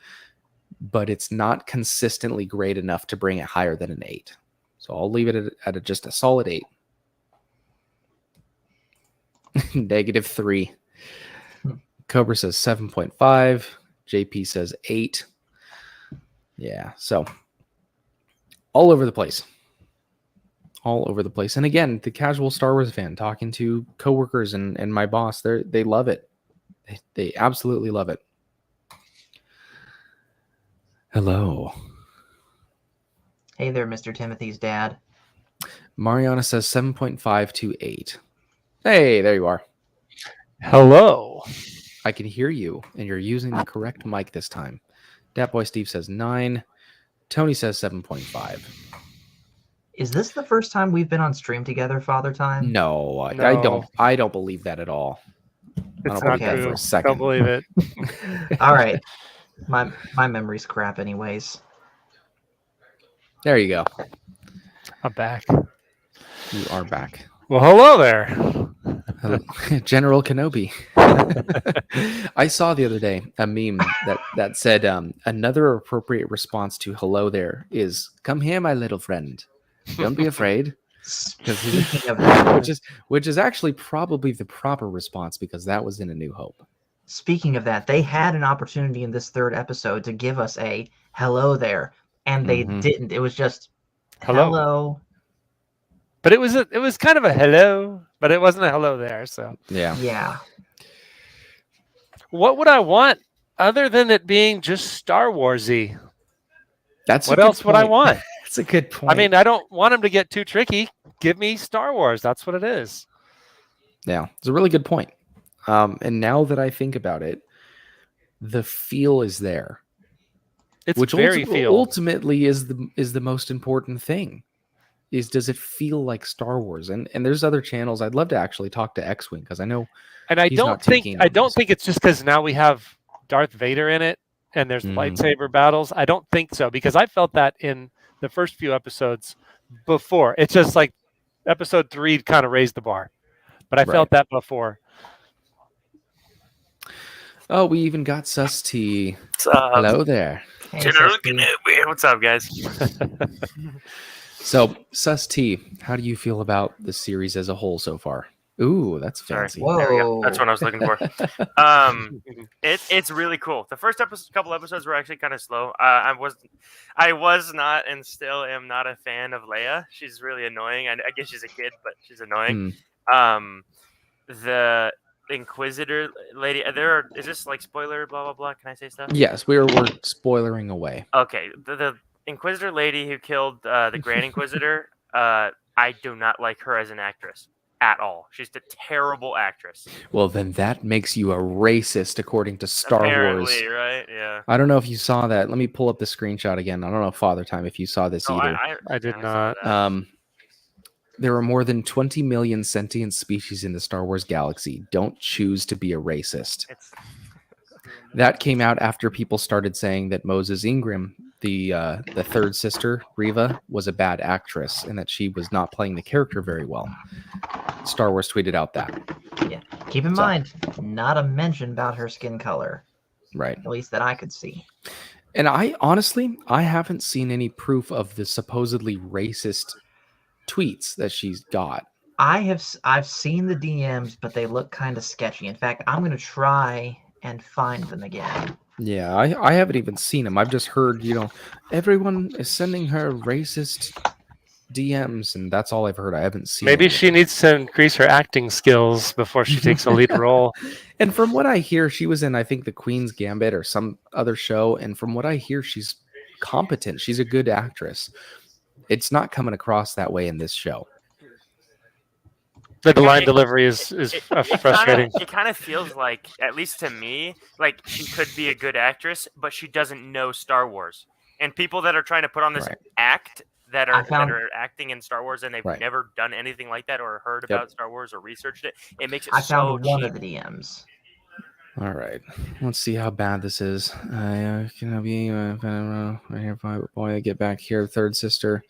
but it's not consistently great enough to bring it higher than an 8. So I'll leave it at just a solid 8. -3. Cobra says 7.5. JP says 8. Yeah, so all over the place. All over the place. And again, the casual Star Wars fan, talking to coworkers and my boss, they love it. They absolutely love it. Hello. Hey there, Mr. Timothy's dad. Mariana says 7.5 to 8. Hey, there you are. Hello. I can hear you, and you're using the correct mic this time. Dat Boy Steve says 9. Tony says 7.5. Is this the first time we've been on stream together, Father Time? No, I don't believe that at all. It's I don't not believe that true. for a second. Don't believe it. All right. My memory's crap anyways. There you go. I'm back. You are back. Well, hello there. Hello. General Kenobi. I saw the other day a meme that said another appropriate response to hello there is, come here, my little friend. Don't be afraid. Speaking of that, which is actually probably the proper response, because that was in A New Hope. Speaking of that, they had an opportunity in this 3rd episode to give us a hello there, and they didn't. It was just hello. But it was kind of a hello, but it wasn't a hello there. So yeah. What would I want other than it being just Star Warsy? What else would I want? That's a good point. I mean, I don't want them to get too tricky. Give me Star Wars. That's what it is. Yeah, it's a really good point. And now that I think about it, the feel is there. It's which very ultimately is the most important thing. Is, does it feel like Star Wars? And there's other channels. I'd love to actually talk to X-Wing, because I know. And I don't think it's just because now we have Darth Vader in it and there's lightsaber battles. I don't think so, because I felt that in the first few episodes before. It's just like episode 3 kind of raised the bar, but I felt that before. Oh, we even got Sust T. Hello there. Hey, General Kenobi. What's up, guys? So, Sus T, how do you feel about the series as a whole so far? Ooh, that's fancy. Whoa. There we go. That's what I was looking for. It's really cool. The first couple episodes were actually kind of slow. I was not, and still am not, a fan of Leia. She's really annoying. I guess she's a kid, but she's annoying. Inquisitor lady. Is this like spoiler? Blah blah blah. Can I say stuff? Yes, we're spoilering away. Okay, the Inquisitor lady who killed the Grand Inquisitor. I do not like her as an actress at all. She's a terrible actress. Well, then that makes you a racist, according to Star Apparently, Wars. right? Yeah. I don't know if you saw that. Let me pull up the screenshot again. I don't know, Father Time, if you saw this Oh, either. I did saw not. that. There are more than 20 million sentient species in the Star Wars galaxy. Don't choose to be a racist. That came out after people started saying that Moses Ingram, the third sister, Reva, was a bad actress and that she was not playing the character very well. Star Wars tweeted out that. Yeah. Keep in mind, not a mention about her skin color. Right. At least that I could see. And I honestly haven't seen any proof of the supposedly racist tweets that she's got. I've seen the DMs, but they look kind of sketchy. In fact, I'm going to try and find them again. Yeah, I haven't even seen them. I've just heard, everyone is sending her racist DMs, and that's all I've heard. I haven't seen. Maybe she needs to increase her acting skills before she takes a lead role. And from what I hear, she was in, I think, The Queen's Gambit or some other show. And from what I hear, she's competent. She's a good actress. It's not coming across that way in this show. The line delivery is frustrating. It kind of feels like, at least to me, like she could be a good actress, but she doesn't know Star Wars. And people that are trying to put on this act that are acting in Star Wars and they've never done anything like that or heard about Star Wars or researched it, it makes it I so found one cheap. of the DMs. All right, let's see how bad this is. Can I be right here, boy? Get back here, third sister.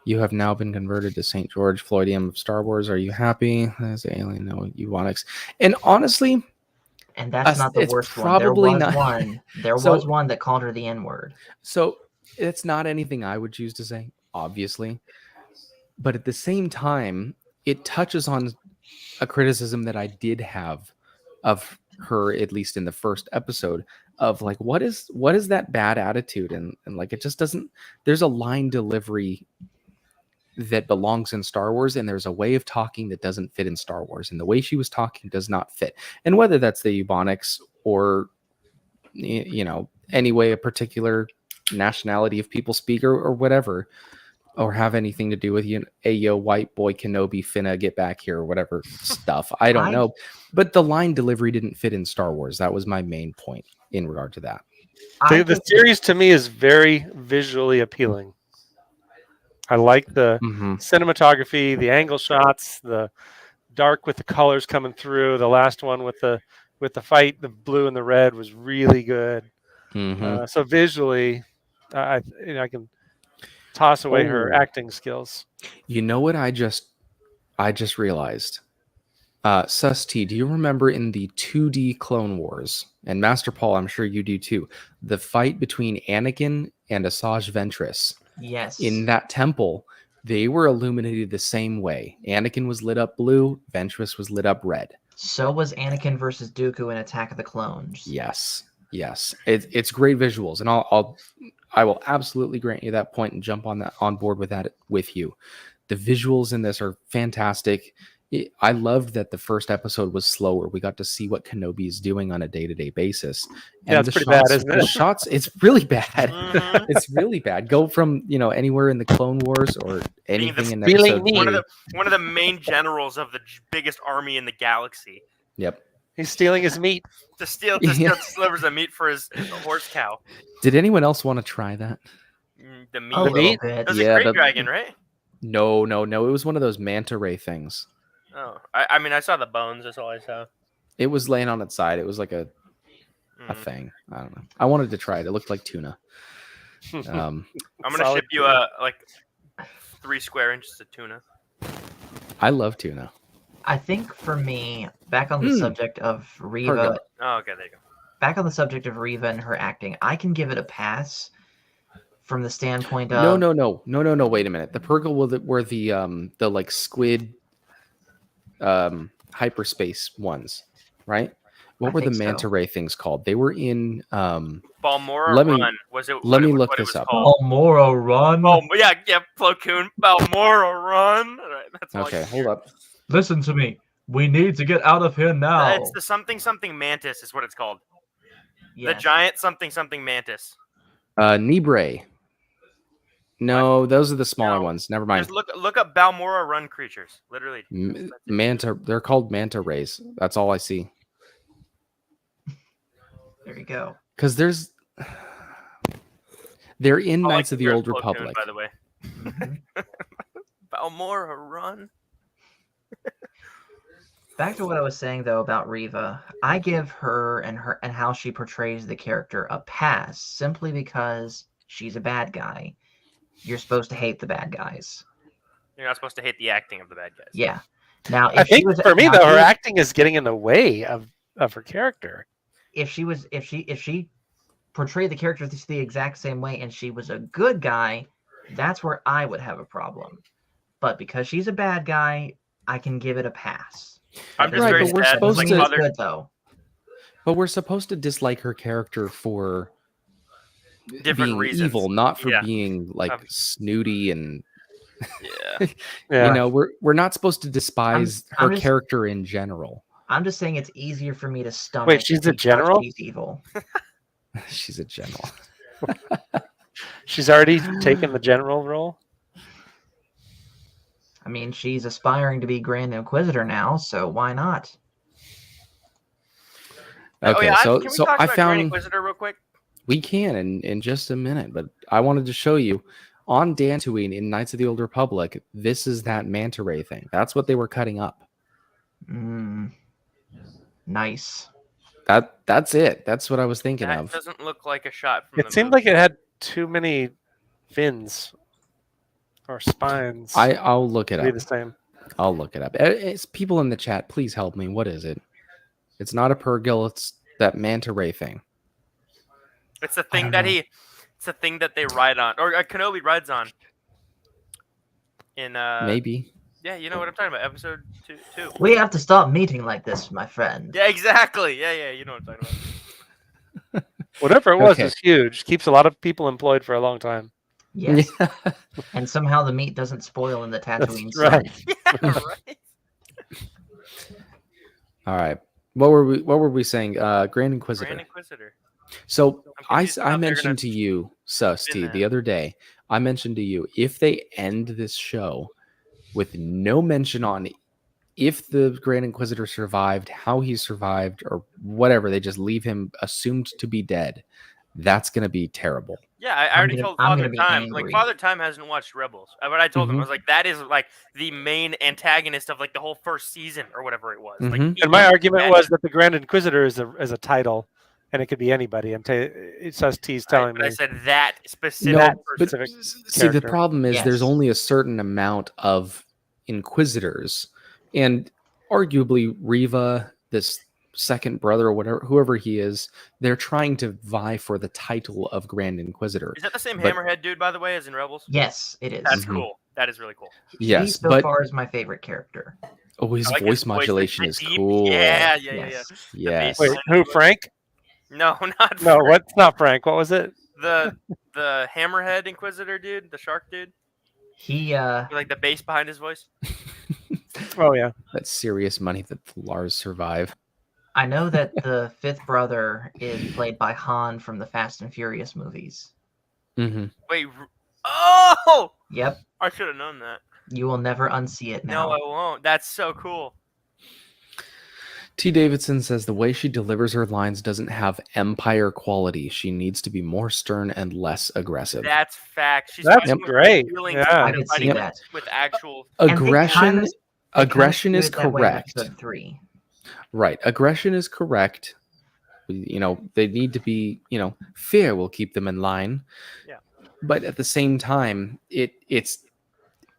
You have now been converted to St. George Floydium of Star Wars. Are you happy? As alien, no Ewoks. And honestly, and that's not the worst probably one. There was not. one. There was one that called her the N-word. So it's not anything I would choose to say, obviously. But at the same time, it touches on a criticism that I did have of her, at least in the first episode, of like, what is that bad attitude? And like, it just doesn't, there's a line delivery that belongs in Star Wars, and there's a way of talking that doesn't fit in Star Wars, and the way she was talking does not fit. And whether that's the Ebonics or any way a particular nationality of people speak or whatever, or have anything to do with yo white boy Kenobi finna get back here or whatever stuff, I don't know. But the line delivery didn't fit in Star Wars. That was my main point in regard to that. The series to me is very visually appealing. I like the cinematography, the angle shots, the dark with the colors coming through. The last one with the fight, the blue and the red was really good. So visually, I can toss away her acting skills. You know what I just realized? Sust, do you remember in the 2D Clone Wars, and Master Paul, I'm sure you do too, the fight between Anakin and Asajj Ventress? Yes. In that temple, they were illuminated the same way. Anakin was lit up blue, Ventress was lit up red. So was Anakin versus Dooku in Attack of the Clones. Yes. It's great visuals, and I will absolutely grant you that point and jump on board with that with you. The visuals in this are fantastic. I loved that the first episode was slower. We got to see what Kenobi is doing on a day-to-day basis. And yeah, it's pretty bad, isn't it? The shots, it's really bad. It's really bad. Go from anywhere in the Clone Wars or anything in episode 3. One of the main generals of the biggest army in the galaxy. Yep. He's stealing his meat. To steal slivers of meat for his horse cow. Did anyone else want to try that? The meat? The meat? It was a great dragon, right? No. It was one of those manta ray things. Oh, I mean, I saw the bones. That's all I saw. It was laying on its side. It was like a thing. I don't know. I wanted to try it. It looked like tuna. I'm gonna ship you like 3 square inches of tuna. I love tuna. I think for me, back on the subject of Reva. Oh, okay, there you go. Back on the subject of Reva and her acting, I can give it a pass from the standpoint of No. Wait a minute. The Purgle were the like squid hyperspace ones, right? What were the manta ray things called? They were in Balmora Run. Let me look this up. Balmora Run. Oh yeah, Plo Koon. Balmora Run. Right, that's okay, hold up. Listen to me. We need to get out of here now. It's the something mantis is what it's called. Yes. The giant something mantis. Nibre. No, those are the smaller No, ones. Never mind. Just look up Balmora Run creatures. Literally. Manta. They're called manta rays. That's all I see. There you go. Because they're in I Knights of the Old Platoon, Republic. by the way. Balmora Run. Back to what I was saying though about Reva, I give her and how she portrays the character a pass simply because she's a bad guy. You're supposed to hate the bad guys. You're not supposed to hate the acting of the bad guys. Yeah. Now, I think for me though, her acting is getting in the way of her character. If she portrayed the character the exact same way and she was a good guy, that's where I would have a problem. But because she's a bad guy, I can give it a pass. I'm just very sad. Good though. But we're supposed to dislike her character for different being reasons. Evil, not for being like snooty and yeah. You know, we're not supposed to despise her character in general. I'm just saying it's easier for me to stomach. Wait, she's a general? She's evil. She's a general. She's already taken the general role. I mean, she's aspiring to be Grand Inquisitor now, so why not? Okay, can we talk about Grand Inquisitor real quick? We can in just a minute, but I wanted to show you on Dantooine in Knights of the Old Republic. This is that manta ray thing. That's what they were cutting up. Nice. That's it. That's what I was thinking of. That doesn't look like a shot from It seemed like it had too many fins or spines. I'll look it up. Be the same. I'll look it up. It's people in the chat. Please help me. What is it? It's not a Purrgil. It's that manta ray thing. It's the thing that it's the thing that they ride on, or Kenobi rides on. In maybe. Yeah, you know what I'm talking about. Episode 2. We have to stop meeting like this, my friend. Yeah, exactly. Yeah, you know what I'm talking about. Whatever it was is huge. Keeps a lot of people employed for a long time. Yes. And somehow the meat doesn't spoil in the Tatooine. Right. Yeah, right. All right. What were we saying? Grand Inquisitor. Grand Inquisitor. So I mentioned to you, Sust, the other day, I mentioned to you, if they end this show with no mention on if the Grand Inquisitor survived, how he survived, or whatever, they just leave him assumed to be dead, that's going to be terrible. Yeah, I already told Father Time. Like, Father Time hasn't watched Rebels. What I told him, I was like, that is like the main antagonist of like the whole first season or whatever it was. Like, and my argument was that the Grand Inquisitor is a title. And it could be anybody. It's us T's telling me. I said that specific. See, the problem is there's only a certain amount of Inquisitors, and arguably Reva, this second brother or whatever, whoever he is, they're trying to vie for the title of Grand Inquisitor. Is that the same Hammerhead dude, by the way, as in Rebels? Yes, it is. That's cool. That is really cool. Yes, he so far is my favorite character. Oh, his voice modulation is cool. Yeah. Yes. Wait, who? Frank? No, not no. Frank. What's not Frank? What was it? The Hammerhead Inquisitor dude, the shark dude. He like the bass behind his voice. Oh yeah, that's serious money that Lars survive. I know that the fifth brother is played by Han from the Fast and Furious movies. Wait, oh! Yep. I should have known that. You will never unsee it now. No, I won't. That's so cool. T. Davidson says the way she delivers her lines doesn't have Empire quality. She needs to be more stern and less aggressive. That's fact. That's great. Yeah, I can see that. With actual aggression. Aggression is correct. 3. Right. Aggression is correct. You know, they need to be, fear will keep them in line. Yeah. But at the same time, it's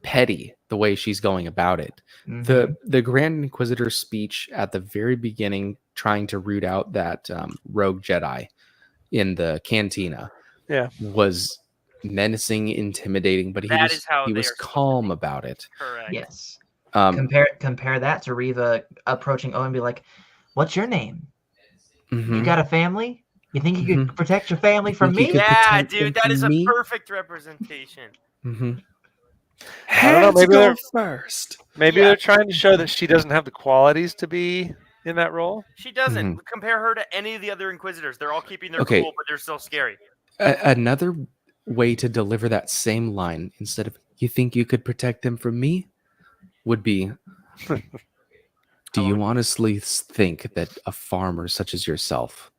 petty the way she's going about it. The Grand Inquisitor speech at the very beginning, trying to root out that rogue Jedi in the cantina, was menacing, intimidating, but he was calm about it. Correct. Yes. Compare that to Reva approaching Owen and be like, "What's your name? You got a family? You think you could protect your family from me?" Yeah, dude, that is a perfect representation. I don't know. Maybe they're first. Maybe they're trying to show that she doesn't have the qualities to be in that role. She doesn't. Compare her to any of the other Inquisitors. They're all keeping their cool, but they're still scary. Another way to deliver that same line, instead of "you think you could protect them from me," would be, "Do you honestly think that a farmer such as yourself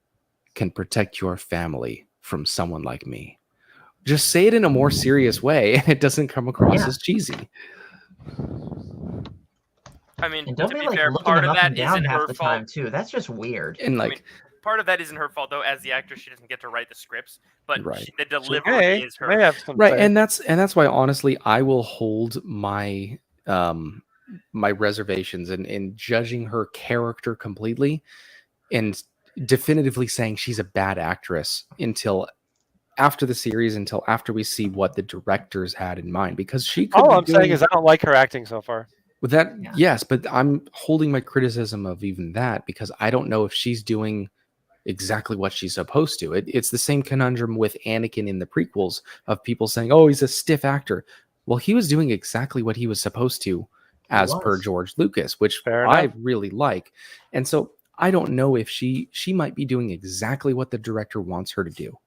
can protect your family from someone like me?" Just say it in a more serious way, and it doesn't come across as cheesy. I mean, and don't to be be like fair, looking part them of up that and down isn't half her the fault. time too. That's just weird. And like, part of that isn't her fault though. As the actress, she doesn't get to write the scripts, but the delivery is her. Right, and that's why honestly, I will hold my my reservations in judging her character completely and definitively saying she's a bad actress until after the series, until after we see what the directors had in mind, because she could all I'm saying is I don't like her acting so far. With that, yes, but I'm holding my criticism of even that because I don't know if she's doing exactly what she's supposed to. It's the same conundrum with Anakin in the prequels of people saying, "Oh, he's a stiff actor." Well, he was doing exactly what he was supposed to as per George Lucas, which I really like. And so I don't know if she might be doing exactly what the director wants her to do.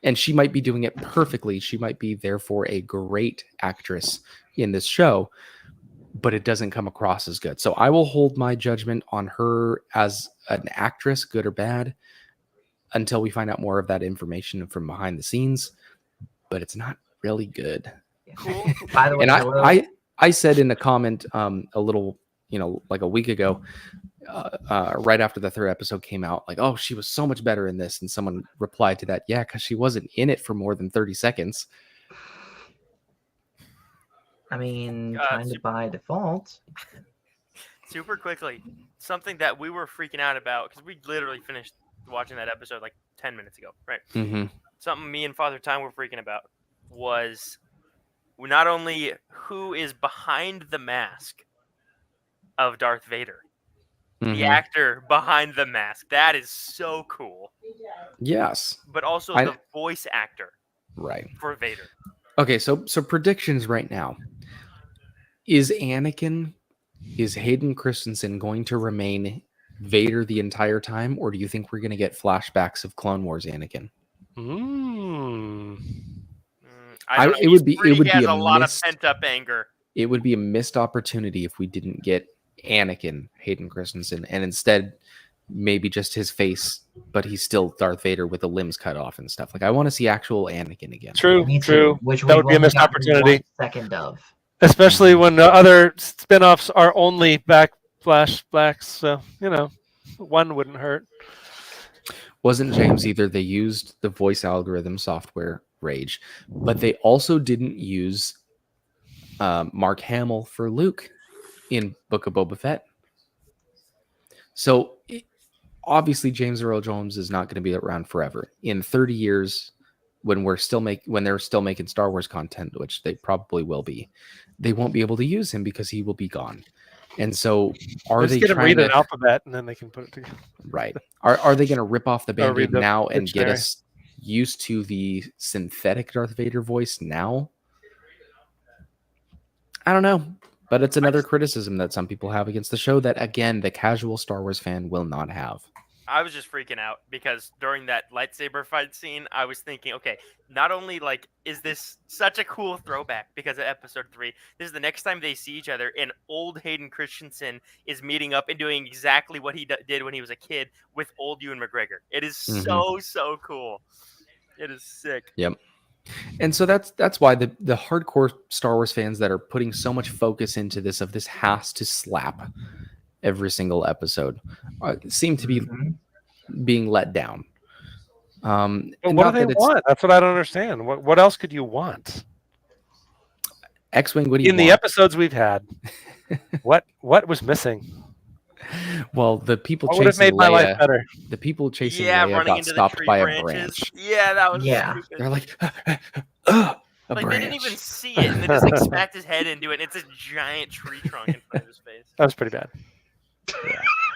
And she might be doing it perfectly. She might be therefore a great actress in this show, but it doesn't come across as good. So I will hold my judgment on her as an actress, good or bad, until we find out more of that information from behind the scenes. But it's not really good. Cool. By the way, and I said in a comment a little, like a week ago, right after the third episode came out, like, "Oh, she was so much better in this." And someone replied to that, "Yeah, because she wasn't in it for more than 30 seconds. I mean, kind of by default. Super quickly, something that we were freaking out about because we literally finished watching that episode like 10 minutes ago, right? Mm-hmm. Something me and Father Time were freaking about was not only who is behind the mask of Darth Vader, the actor behind the mask. That is so cool. Yes. But also the voice actor. Right. For Vader. Okay, so predictions right now. Is Hayden Christensen going to remain Vader the entire time, or do you think we're going to get flashbacks of Clone Wars Anakin? It would be a lot of pent up anger. It would be a missed opportunity if we didn't get Anakin Hayden Christensen, and instead maybe just his face, but he's still Darth Vader with the limbs cut off and stuff. Like, I want to see actual Anakin again. True. Which that would be a missed opportunity. Second of. Especially when the other spin-offs are only back flashbacks, so one wouldn't hurt. Wasn't James either they used the voice algorithm software Rage, but they also didn't use Mark Hamill for Luke in Book of Boba Fett. So obviously James Earl Jones is not going to be around forever. In 30 years, when they're still making Star Wars content, which they probably will be, they won't be able to use him because he will be gone. And so are they trying to read an alphabet and then they can put it together? Right. Are they going to rip off the Band-Aid now and get us used to the synthetic Darth Vader voice now? I don't know. But it's another criticism that some people have against the show that, again, the casual Star Wars fan will not have. I was just freaking out because during that lightsaber fight scene, I was thinking, okay, not only is this such a cool throwback because of episode 3, this is the next time they see each other, and old Hayden Christensen is meeting up and doing exactly what he did when he was a kid with old Ewan McGregor. It is so cool. It is sick. Yep. And so that's why the hardcore Star Wars fans that are putting so much focus into this has to slap every single episode seem to be being let down. But what do they want? That's what I don't understand. What else could you want? X-Wing, what do you want? In the episodes we've had, what was missing? Well, the people chasing Leia, my life better. The people chasing Leia got stopped by a branch. Yeah, that was stupid. They're like, they didn't even see it, and they just smacked his head into it. And it's a giant tree trunk in front of his face. That was pretty bad.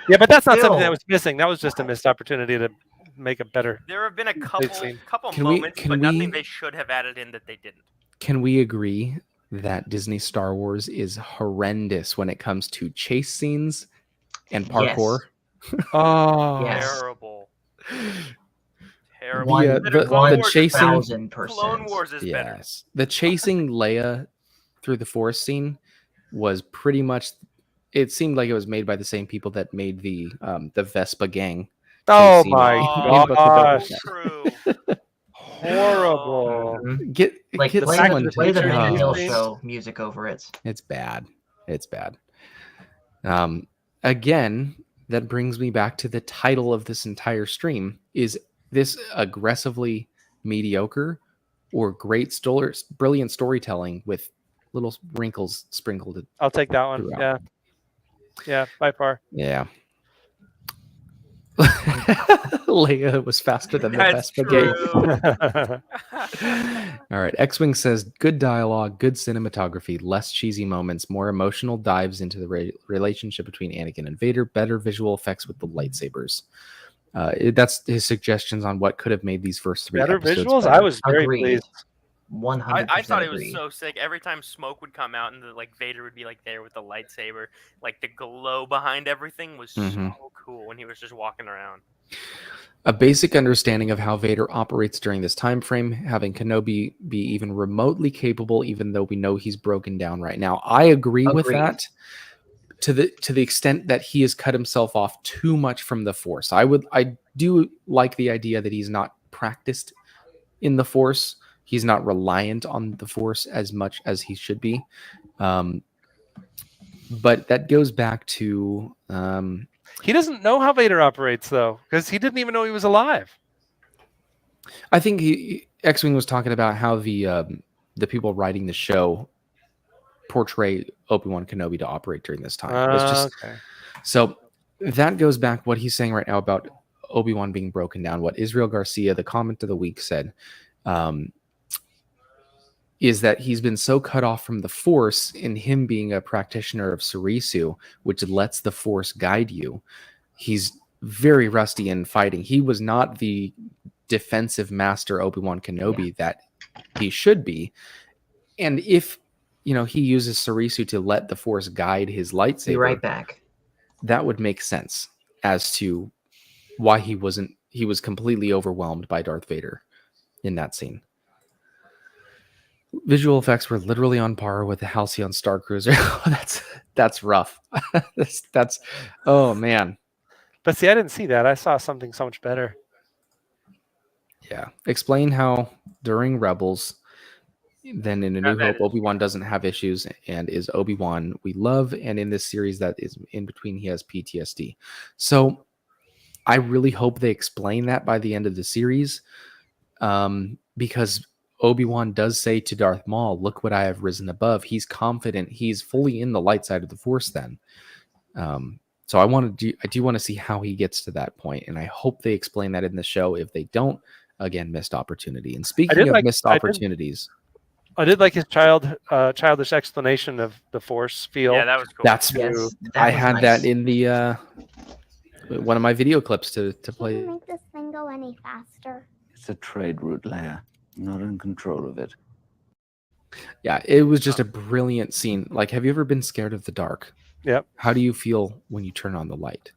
Yeah, but that's not something that was missing. That was just a missed opportunity to make a better. There have been a couple moments, but nothing they should have added in that they didn't. Can we agree that Disney Star Wars is horrendous when it comes to chase scenes and parkour. Yes. Oh, Yes. Terrible. The chasing 1,000%. Clone Wars is better. Yes, the chasing Leia through the forest scene was pretty much. It seemed like it was made by the same people that made the Vespa gang. Oh chase my scene in Book of Boba gosh! Fett. True. Horrible. Get Like get play someone the to- Benny Hill Oh, show music over it. It's bad. It's bad. Again, that brings me back to the title of this entire stream. Is this aggressively mediocre or brilliant storytelling with little wrinkles sprinkled? I'll take that one. Throughout. Yeah, by far. Yeah. Leia was faster than the That's Vespa gang. true. All right. X-Wing says, good dialogue, good cinematography, less cheesy moments, more emotional dives into the relationship between Anakin and Vader, better visual effects with the lightsabers. That's his suggestions on what could have made these first 3 Better episodes visuals. better. I was very Agreed. pleased. 100%. I thought it was agree. so sick. Every time smoke would come out and Vader would be there with the lightsaber, the glow behind everything was so cool when he was just walking around. A basic understanding of how Vader operates during this time frame, having Kenobi be even remotely capable, even though we know he's broken down right now. I agree with that to the extent that he has cut himself off too much from the Force. I do like the idea that he's not practiced in the Force. He's not reliant on the Force as much as he should be. But that goes back to... He doesn't know how Vader operates, though, because he didn't even know he was alive. I think X-Wing was talking about how the people writing the show portray Obi-Wan Kenobi to operate during this time. It's just Okay. So that goes back what he's saying right now about Obi-Wan being broken down. What Israel Garcia, the comment of the week, said is that he's been so cut off from the Force in him being a practitioner of Surisu, which lets the Force guide you. He's very rusty in fighting. He was not the defensive master Obi-Wan Kenobi that he should be. And if he uses Surisu to let the Force guide his lightsaber, Be right back. That would make sense as to why he was completely overwhelmed by Darth Vader in that scene. Visual effects were literally on par with the Halcyon Star Cruiser. that's rough. that's oh man. But see, I didn't see that. I saw something so much better. Yeah. Explain how during Rebels, then in A New Hope, Obi-Wan doesn't have issues and is Obi-Wan we love, and in this series that is in between he has PTSD. So I really hope they explain that by the end of the series, because Obi-Wan does say to Darth Maul, look what I have risen above. He's confident. He's fully in the light side of the Force then. So I do want to see how he gets to that point, and I hope they explain that in the show. If they don't, again, missed opportunity. And speaking of missed opportunities, I did like his childish explanation of the Force feel. Yeah, that was cool. I had that in the one of my video clips to play. Can you make this thing go any faster? It's a trade route, Leia. I'm not in control of it. Yeah, it was just a brilliant scene. Have you ever been scared of the dark? Yep. How do you feel when you turn on the light?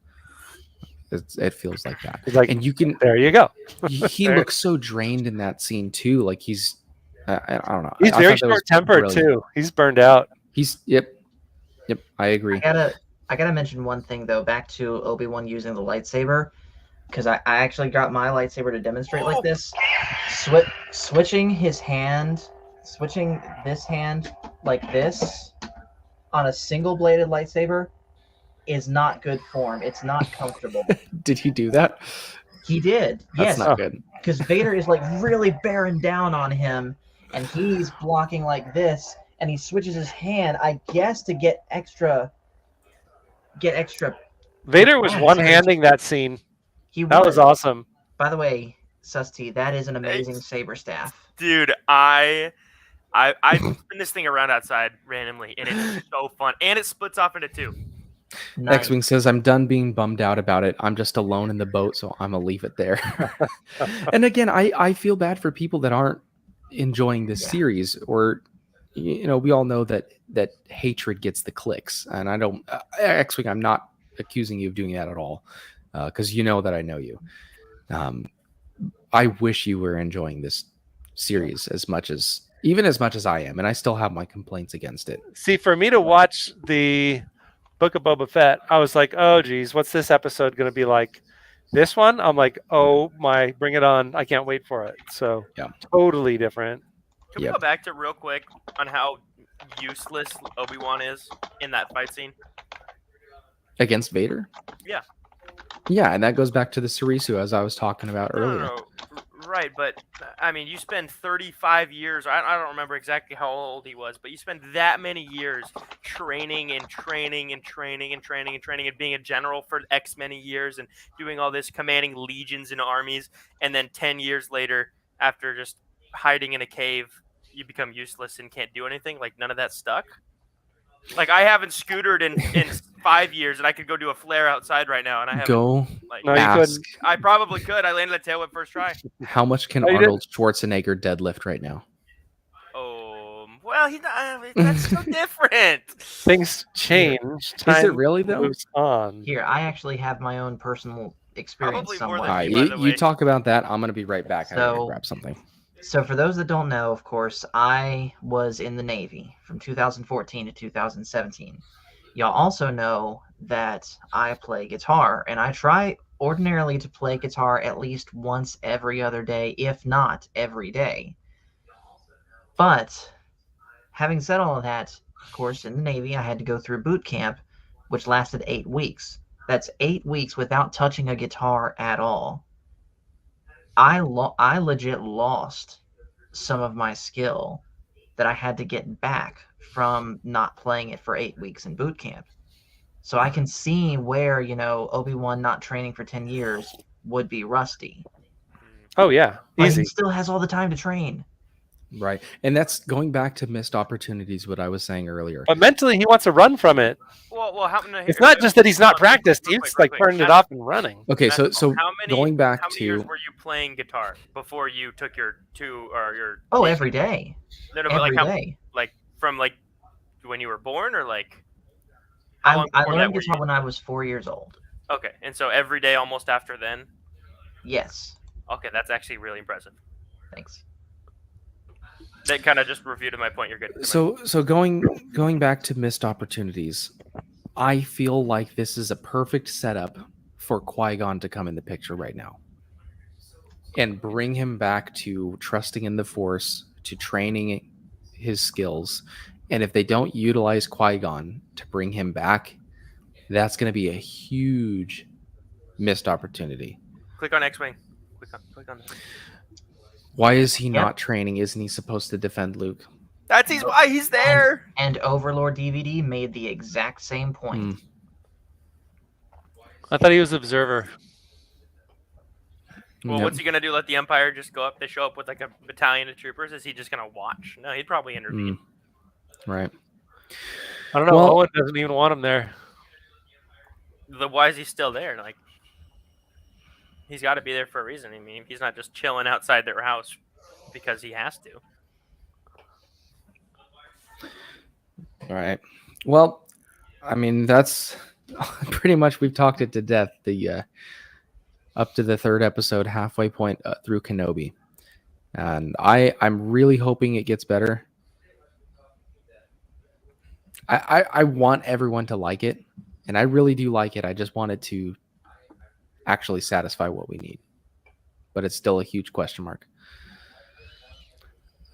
It feels like that. And you can. There you go. He looks so drained in that scene too. He's. I don't know. He's very short-tempered too. He's burned out. Yep. I agree. I gotta mention one thing though. Back to Obi-Wan using the lightsaber, because I actually got my lightsaber to demonstrate like this. Switching this hand like this on a single-bladed lightsaber is not good form. It's not comfortable. Did he do that? He did. That's yes. not good. Because Vader is really bearing down on him, and he's blocking like this, and he switches his hand, I guess, to get extra. Vader was one-handing that scene. That was awesome. By the way, Susty, that is an amazing saber staff. Dude, I spin this thing around outside randomly, and it's so fun. And it splits off into two. Nice. X-Wing says, I'm done being bummed out about it. I'm just alone in the boat, so I'm going to leave it there. And again, I feel bad for people that aren't enjoying this series, or we all know that hatred gets the clicks, and I don't. X-Wing, I'm not accusing you of doing that at all, because you know that I know you. I wish you were enjoying this series as much as I am, and I still have my complaints against it. See, for me to watch the Book of Boba Fett, I was like, oh geez, what's this episode going to be like? This one, I'm like, oh my, bring it on! I can't wait for it. So yeah, totally different. Can we go back to real quick on how useless Obi-Wan is in that fight scene against Vader? Yeah. Yeah, and that goes back to the Sarisu, as I was talking about earlier. No. Right, but I mean, you spend 35 years. I don't remember exactly how old he was, but you spend that many years training and being a general for X many years and doing all this, commanding legions and armies, and then 10 years later, after just hiding in a cave, you become useless and can't do anything. Like, none of that stuck. Like, I haven't scootered in 5 years, and I could go do a flare outside right now, and I haven't. Go ask. I probably could. I landed a tail whip first try. How much can Arnold Schwarzenegger deadlift right now? Well, that's so different. Things change. Is it really, though? Moves on. Here, I actually have my own personal experience somewhere. All right, you talk about that. I'm going to be right back. I gotta grab something. So for those that don't know, of course, I was in the Navy from 2014 to 2017. Y'all also know that I play guitar, and I try ordinarily to play guitar at least once every other day, if not every day. But having said all of that, of course, in the Navy, I had to go through boot camp, which lasted 8 weeks. That's 8 weeks without touching a guitar at all. I legit lost some of my skill that I had to get back from not playing it for 8 weeks in boot camp. So I can see where, Obi-Wan not training for 10 years would be rusty. Oh, yeah. Easy. But he still has all the time to train. Right. And that's going back to missed opportunities, what I was saying earlier. But mentally, he wants to run from it. Well, it's not just that he's not practiced. He's turning it off and running. Okay, so going back how many years were you playing guitar before you took your your? Oh, every day. No, every day. Like from when you were born, or like? I learned guitar when I was 4 years old. Okay, and so every day almost after then? Yes. Okay, that's actually really impressive. Thanks. That kind of just refuted my point. You're good. So going back to missed opportunities, I feel like this is a perfect setup for Qui-Gon to come in the picture right now and bring him back to trusting in the Force, to training his skills. And if they don't utilize Qui-Gon to bring him back, that's going to be a huge missed opportunity. Click on X-Wing. Click on that. Why is he not training? Isn't he supposed to defend Luke? That's why he's there. And Overlord DVD made the exact same point. I thought he was observer. Well, what's he gonna do? Let the Empire just go up? They show up with like a battalion of troopers. Is he just gonna watch? No, he'd probably intervene. Right. I don't know. Owen doesn't even want him there. Why is he still there? Like, he's got to be there for a reason. I mean, he's not just chilling outside their house because he has to. All right. Well, I mean, that's pretty much, we've talked it to death. The up to the 3rd episode, halfway point through Kenobi, and I'm really hoping it gets better. I want everyone to like it, and I really do like it. I just want it to actually satisfy what we need, but it's still a huge question mark.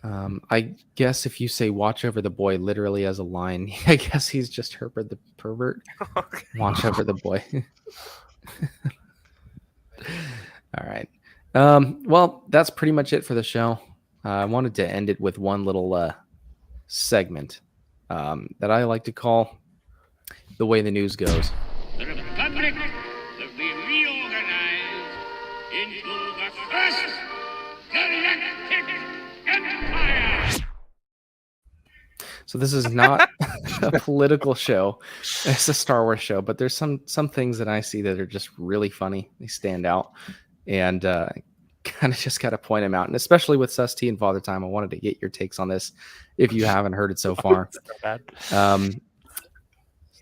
I guess if you say watch over the boy literally as a line, I guess he's just Herbert the pervert. Okay. Watch over the boy. All right. Well, that's pretty much it for the show. I wanted to end it with one little segment that I like to call The Way the News Goes. The Republic will be reorganized into the first galactic empire. So this is not a political show. It's a Star Wars show, but there's some things that I see that are just really funny. They stand out. And kind of just got to point them out. And especially with Sust and Father Time, I wanted to get your takes on this if you haven't heard it so far.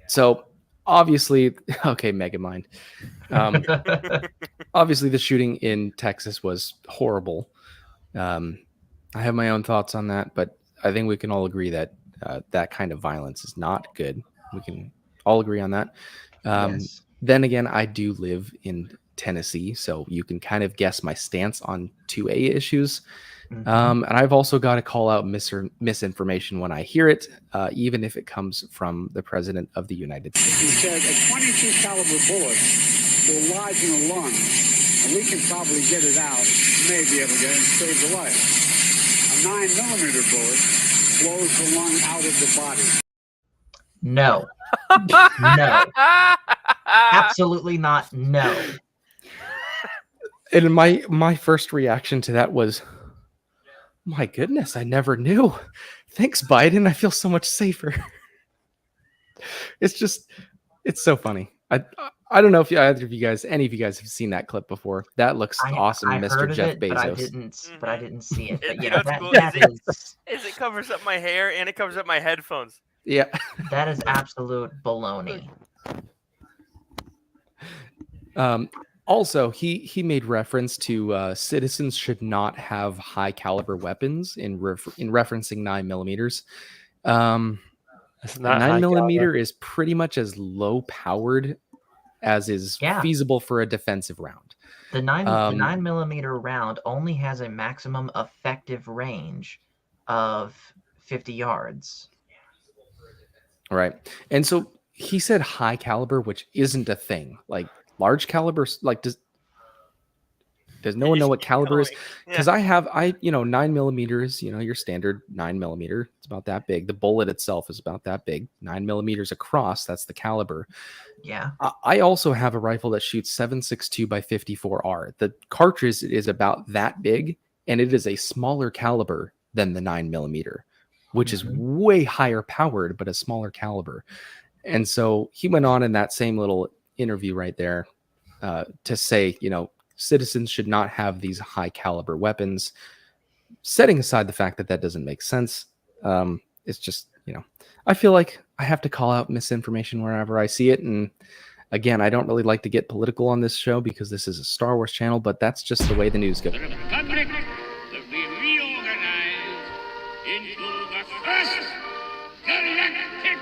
So obviously, okay, Megamind. Obviously, the shooting in Texas was horrible. I have my own thoughts on that, but I think we can all agree that that kind of violence is not good. We can all agree on that. Yes. Then again, I do live in Tennessee, so you can kind of guess my stance on 2A issues. And I've also got to call out misinformation when I hear it, even if it comes from the President of the United States. He said a 22 caliber bullet will lodge in a lung, and we can probably get it out, may be able to get it and save the life. A 9mm bullet blows the lung out of the body. No. No. Absolutely not. No. And my first reaction to that was, my goodness, I never knew. Thanks, Biden. I feel so much safer. It's so funny. I don't know if either of you guys, any of you guys have seen that clip before. That looks awesome, Mr. Jeff Bezos. But I didn't see it. But You yeah, know what's cool that is it covers up my hair and it covers up my headphones. Yeah. that is absolute baloney. Also, he made reference to citizens should not have high caliber weapons in referencing 9mm. 9mm is pretty much as low powered as is feasible for a defensive round. The 9mm round only has a maximum effective range of 50 yards. Right. And so he said high caliber, which isn't a thing. Like large caliber, like does no one know what caliber is? Because I 9mm, your standard 9mm. It's about that big. The bullet itself is about that big. 9mm across. That's the caliber. Yeah. I also have a rifle that shoots 7.62 by 54R. The cartridge is about that big, and it is a smaller caliber than the 9mm, which is way higher powered, but a smaller caliber. And so he went on in that same little interview right there to say, citizens should not have these high caliber weapons, setting aside the fact that that doesn't make sense. It's just, I feel like I have to call out misinformation wherever I see it. And again, I don't really like to get political on this show because this is a Star Wars channel, but that's just the way the news goes. The Republic will be reorganized into the first galactic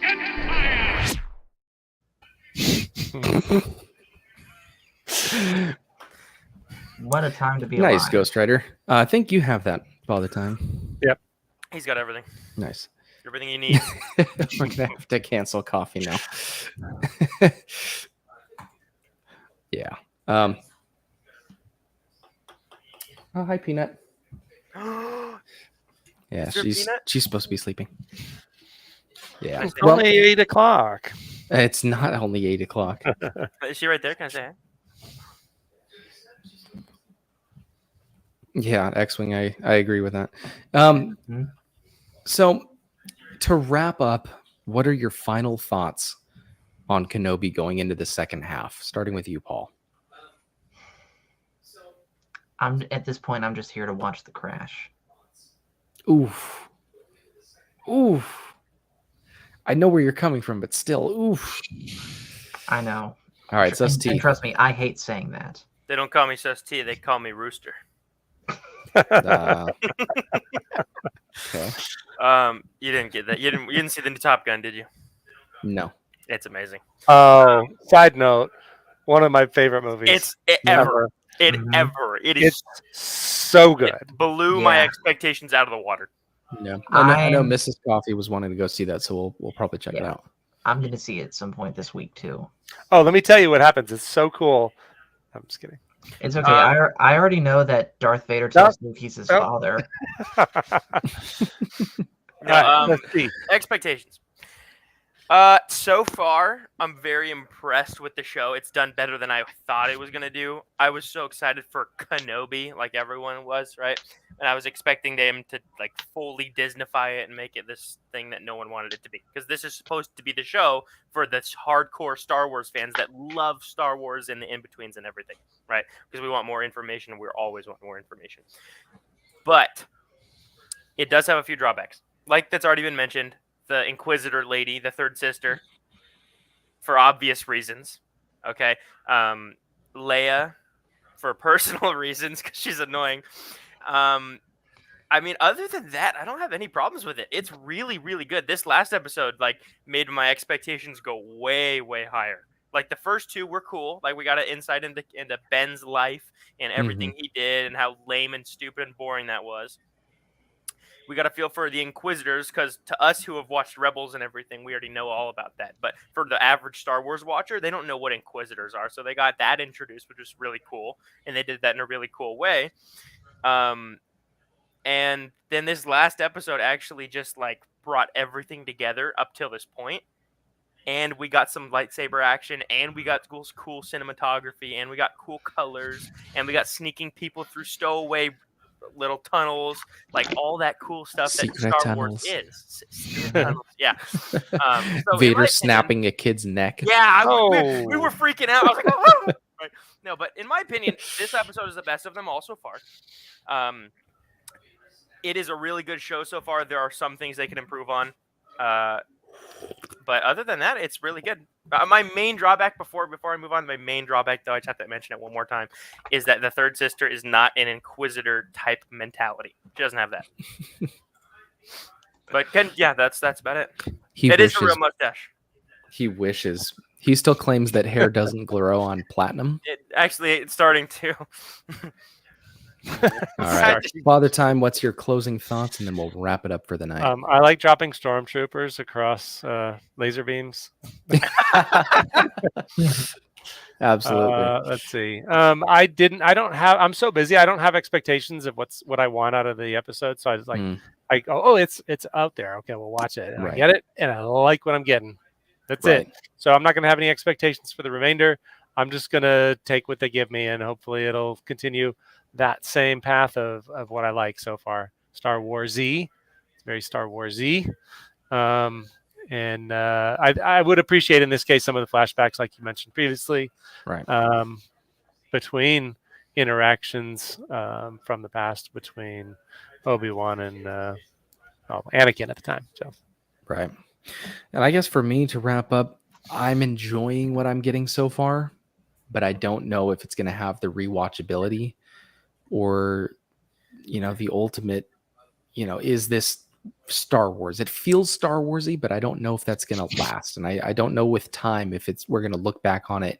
empire. What a time to be nice, alive. Ghost Rider. I think you have that all the time. Yep. He's got everything. Nice. Everything you need. We're gonna have to cancel coffee now. Yeah. Oh, hi, Peanut. Yeah, she's supposed to be sleeping. Yeah. It's only 8 o'clock. It's not only 8 o'clock. Is she right there? Can I say hi? Yeah, X-Wing, I agree with that. So to wrap up, what are your final thoughts on Kenobi going into the second half? Starting with you, Paul. At this point, I'm just here to watch the crash. Oof. I know where you're coming from, but still, oof. I know. All right, Sust. And trust me, I hate saying that. They don't call me Sust, they call me Rooster. Okay. You didn't get that. You didn't see the new Top Gun, did you? No. It's amazing. Oh, side note, one of my favorite movies. It is so good. It blew my expectations out of the water. Yeah, I know Mrs. Coffee was wanting to go see that, so we'll probably check it out. I'm going to see it at some point this week too. Oh, let me tell you what happens. It's so cool. I'm just kidding. It's okay. I already know that Darth Vader tells Luke he's his father. Let's see. Expectations. So far, I'm very impressed with the show. It's done better than I thought it was going to do. I was so excited for Kenobi, like everyone was, right? And I was expecting them to like fully Disneyfy it and make it this thing that no one wanted it to be. Because this is supposed to be the show for the hardcore Star Wars fans that love Star Wars and the in-betweens and everything. right? Because we want more information, and we always want more information. But it does have a few drawbacks. Like that's already been mentioned, the Inquisitor lady, the third sister, for obvious reasons. Okay. Leia, for personal reasons, because she's annoying. I mean, other than that, I don't have any problems with it. It's really, really good. This last episode, like, made my expectations go way, way higher. Like, the first two were cool. Like, we got an insight into Ben's life and everything he did and how lame and stupid and boring that was. We got a feel for the Inquisitors, because to us who have watched Rebels and everything, we already know all about that. But for the average Star Wars watcher, they don't know what Inquisitors are. So they got that introduced, which is really cool. And they did that in a really cool way. And then this last episode actually just like brought everything together up till this point. And we got some lightsaber action, and we got cool cinematography, and we got cool colors, and we got sneaking people through stowaway little tunnels, like all that cool stuff that Star Wars is. Tunnels, yeah. So Vader snapping a kid's neck. Yeah, we were freaking out. I was like, oh! Right. No, but in my opinion, this episode is the best of them all so far. It is a really good show so far. There are some things they can improve on. But other than that, it's really good. My main drawback, before I move on, though, I just have to mention it one more time, is that the third sister is not an Inquisitor type mentality. She doesn't have that. But that's about it. It is a real mustache. He wishes. He still claims that hair doesn't grow on platinum. It's starting to. All right, Father Time, what's your closing thoughts, and then we'll wrap it up for the night. I like dropping stormtroopers across laser beams. Absolutely. Let's see. I'm so busy. I don't have expectations of what I want out of the episode. So I was like, I go, oh, it's out there. Okay, we'll watch it. And I get it, and I like what I'm getting. That's it. So I'm not going to have any expectations for the remainder. I'm just going to take what they give me, and hopefully it'll continue that same path of what I like so far. Star Wars-y. It's very Star Wars-y. And I would appreciate in this case some of the flashbacks like you mentioned previously. Right. Between interactions from the past between Obi-Wan and Anakin at the time. So. Right. And I guess for me to wrap up, I'm enjoying what I'm getting so far, but I don't know if it's going to have the rewatchability or, the ultimate, is this Star Wars? It feels Star Warsy, but I don't know if that's going to last. And I don't know with time if we're going to look back on it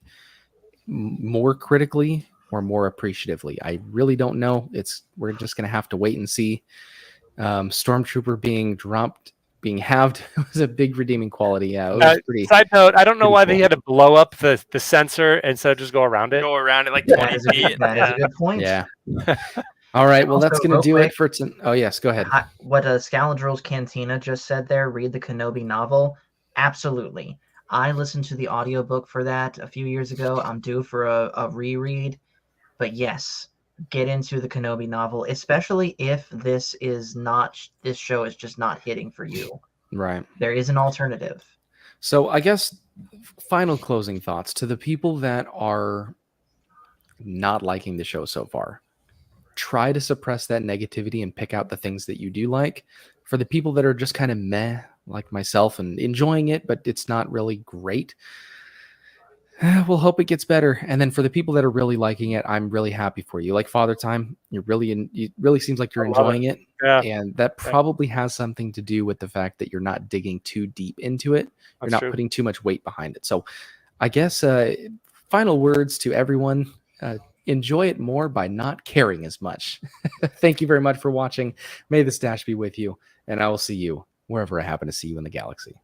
more critically or more appreciatively. I really don't know. We're just going to have to wait and see. Stormtrooper being halved was a big redeeming quality. Yeah, it was pretty. Side note: I don't know why they had to blow up the sensor instead of just go around it. Go around it like 20 feet. That is a good point. Yeah. All right. Well, that's going to do it for tonight. Oh yes, go ahead. What Scoundrel's Cantina just said there. Read the Kenobi novel. Absolutely. I listened to the audiobook for that a few years ago. I'm due for a reread. But yes, get into the Kenobi novel, especially if this show is just not hitting for you. Right. There is an alternative. So I guess final closing thoughts to the people that are not liking the show so far. Try to suppress that negativity and pick out the things that you do like. For the people that are just kind of meh, like myself, and enjoying it, but it's not really great, we'll hope it gets better. And then for the people that are really liking it, I'm really happy for you. Like Father Time, it really seems like you're enjoying it. Yeah. And that probably has something to do with the fact that you're not digging too deep into it. You're not putting too much weight behind it. So I guess final words to everyone, enjoy it more by not caring as much. Thank you very much for watching. May the stash be with you, and I will see you wherever I happen to see you in the galaxy.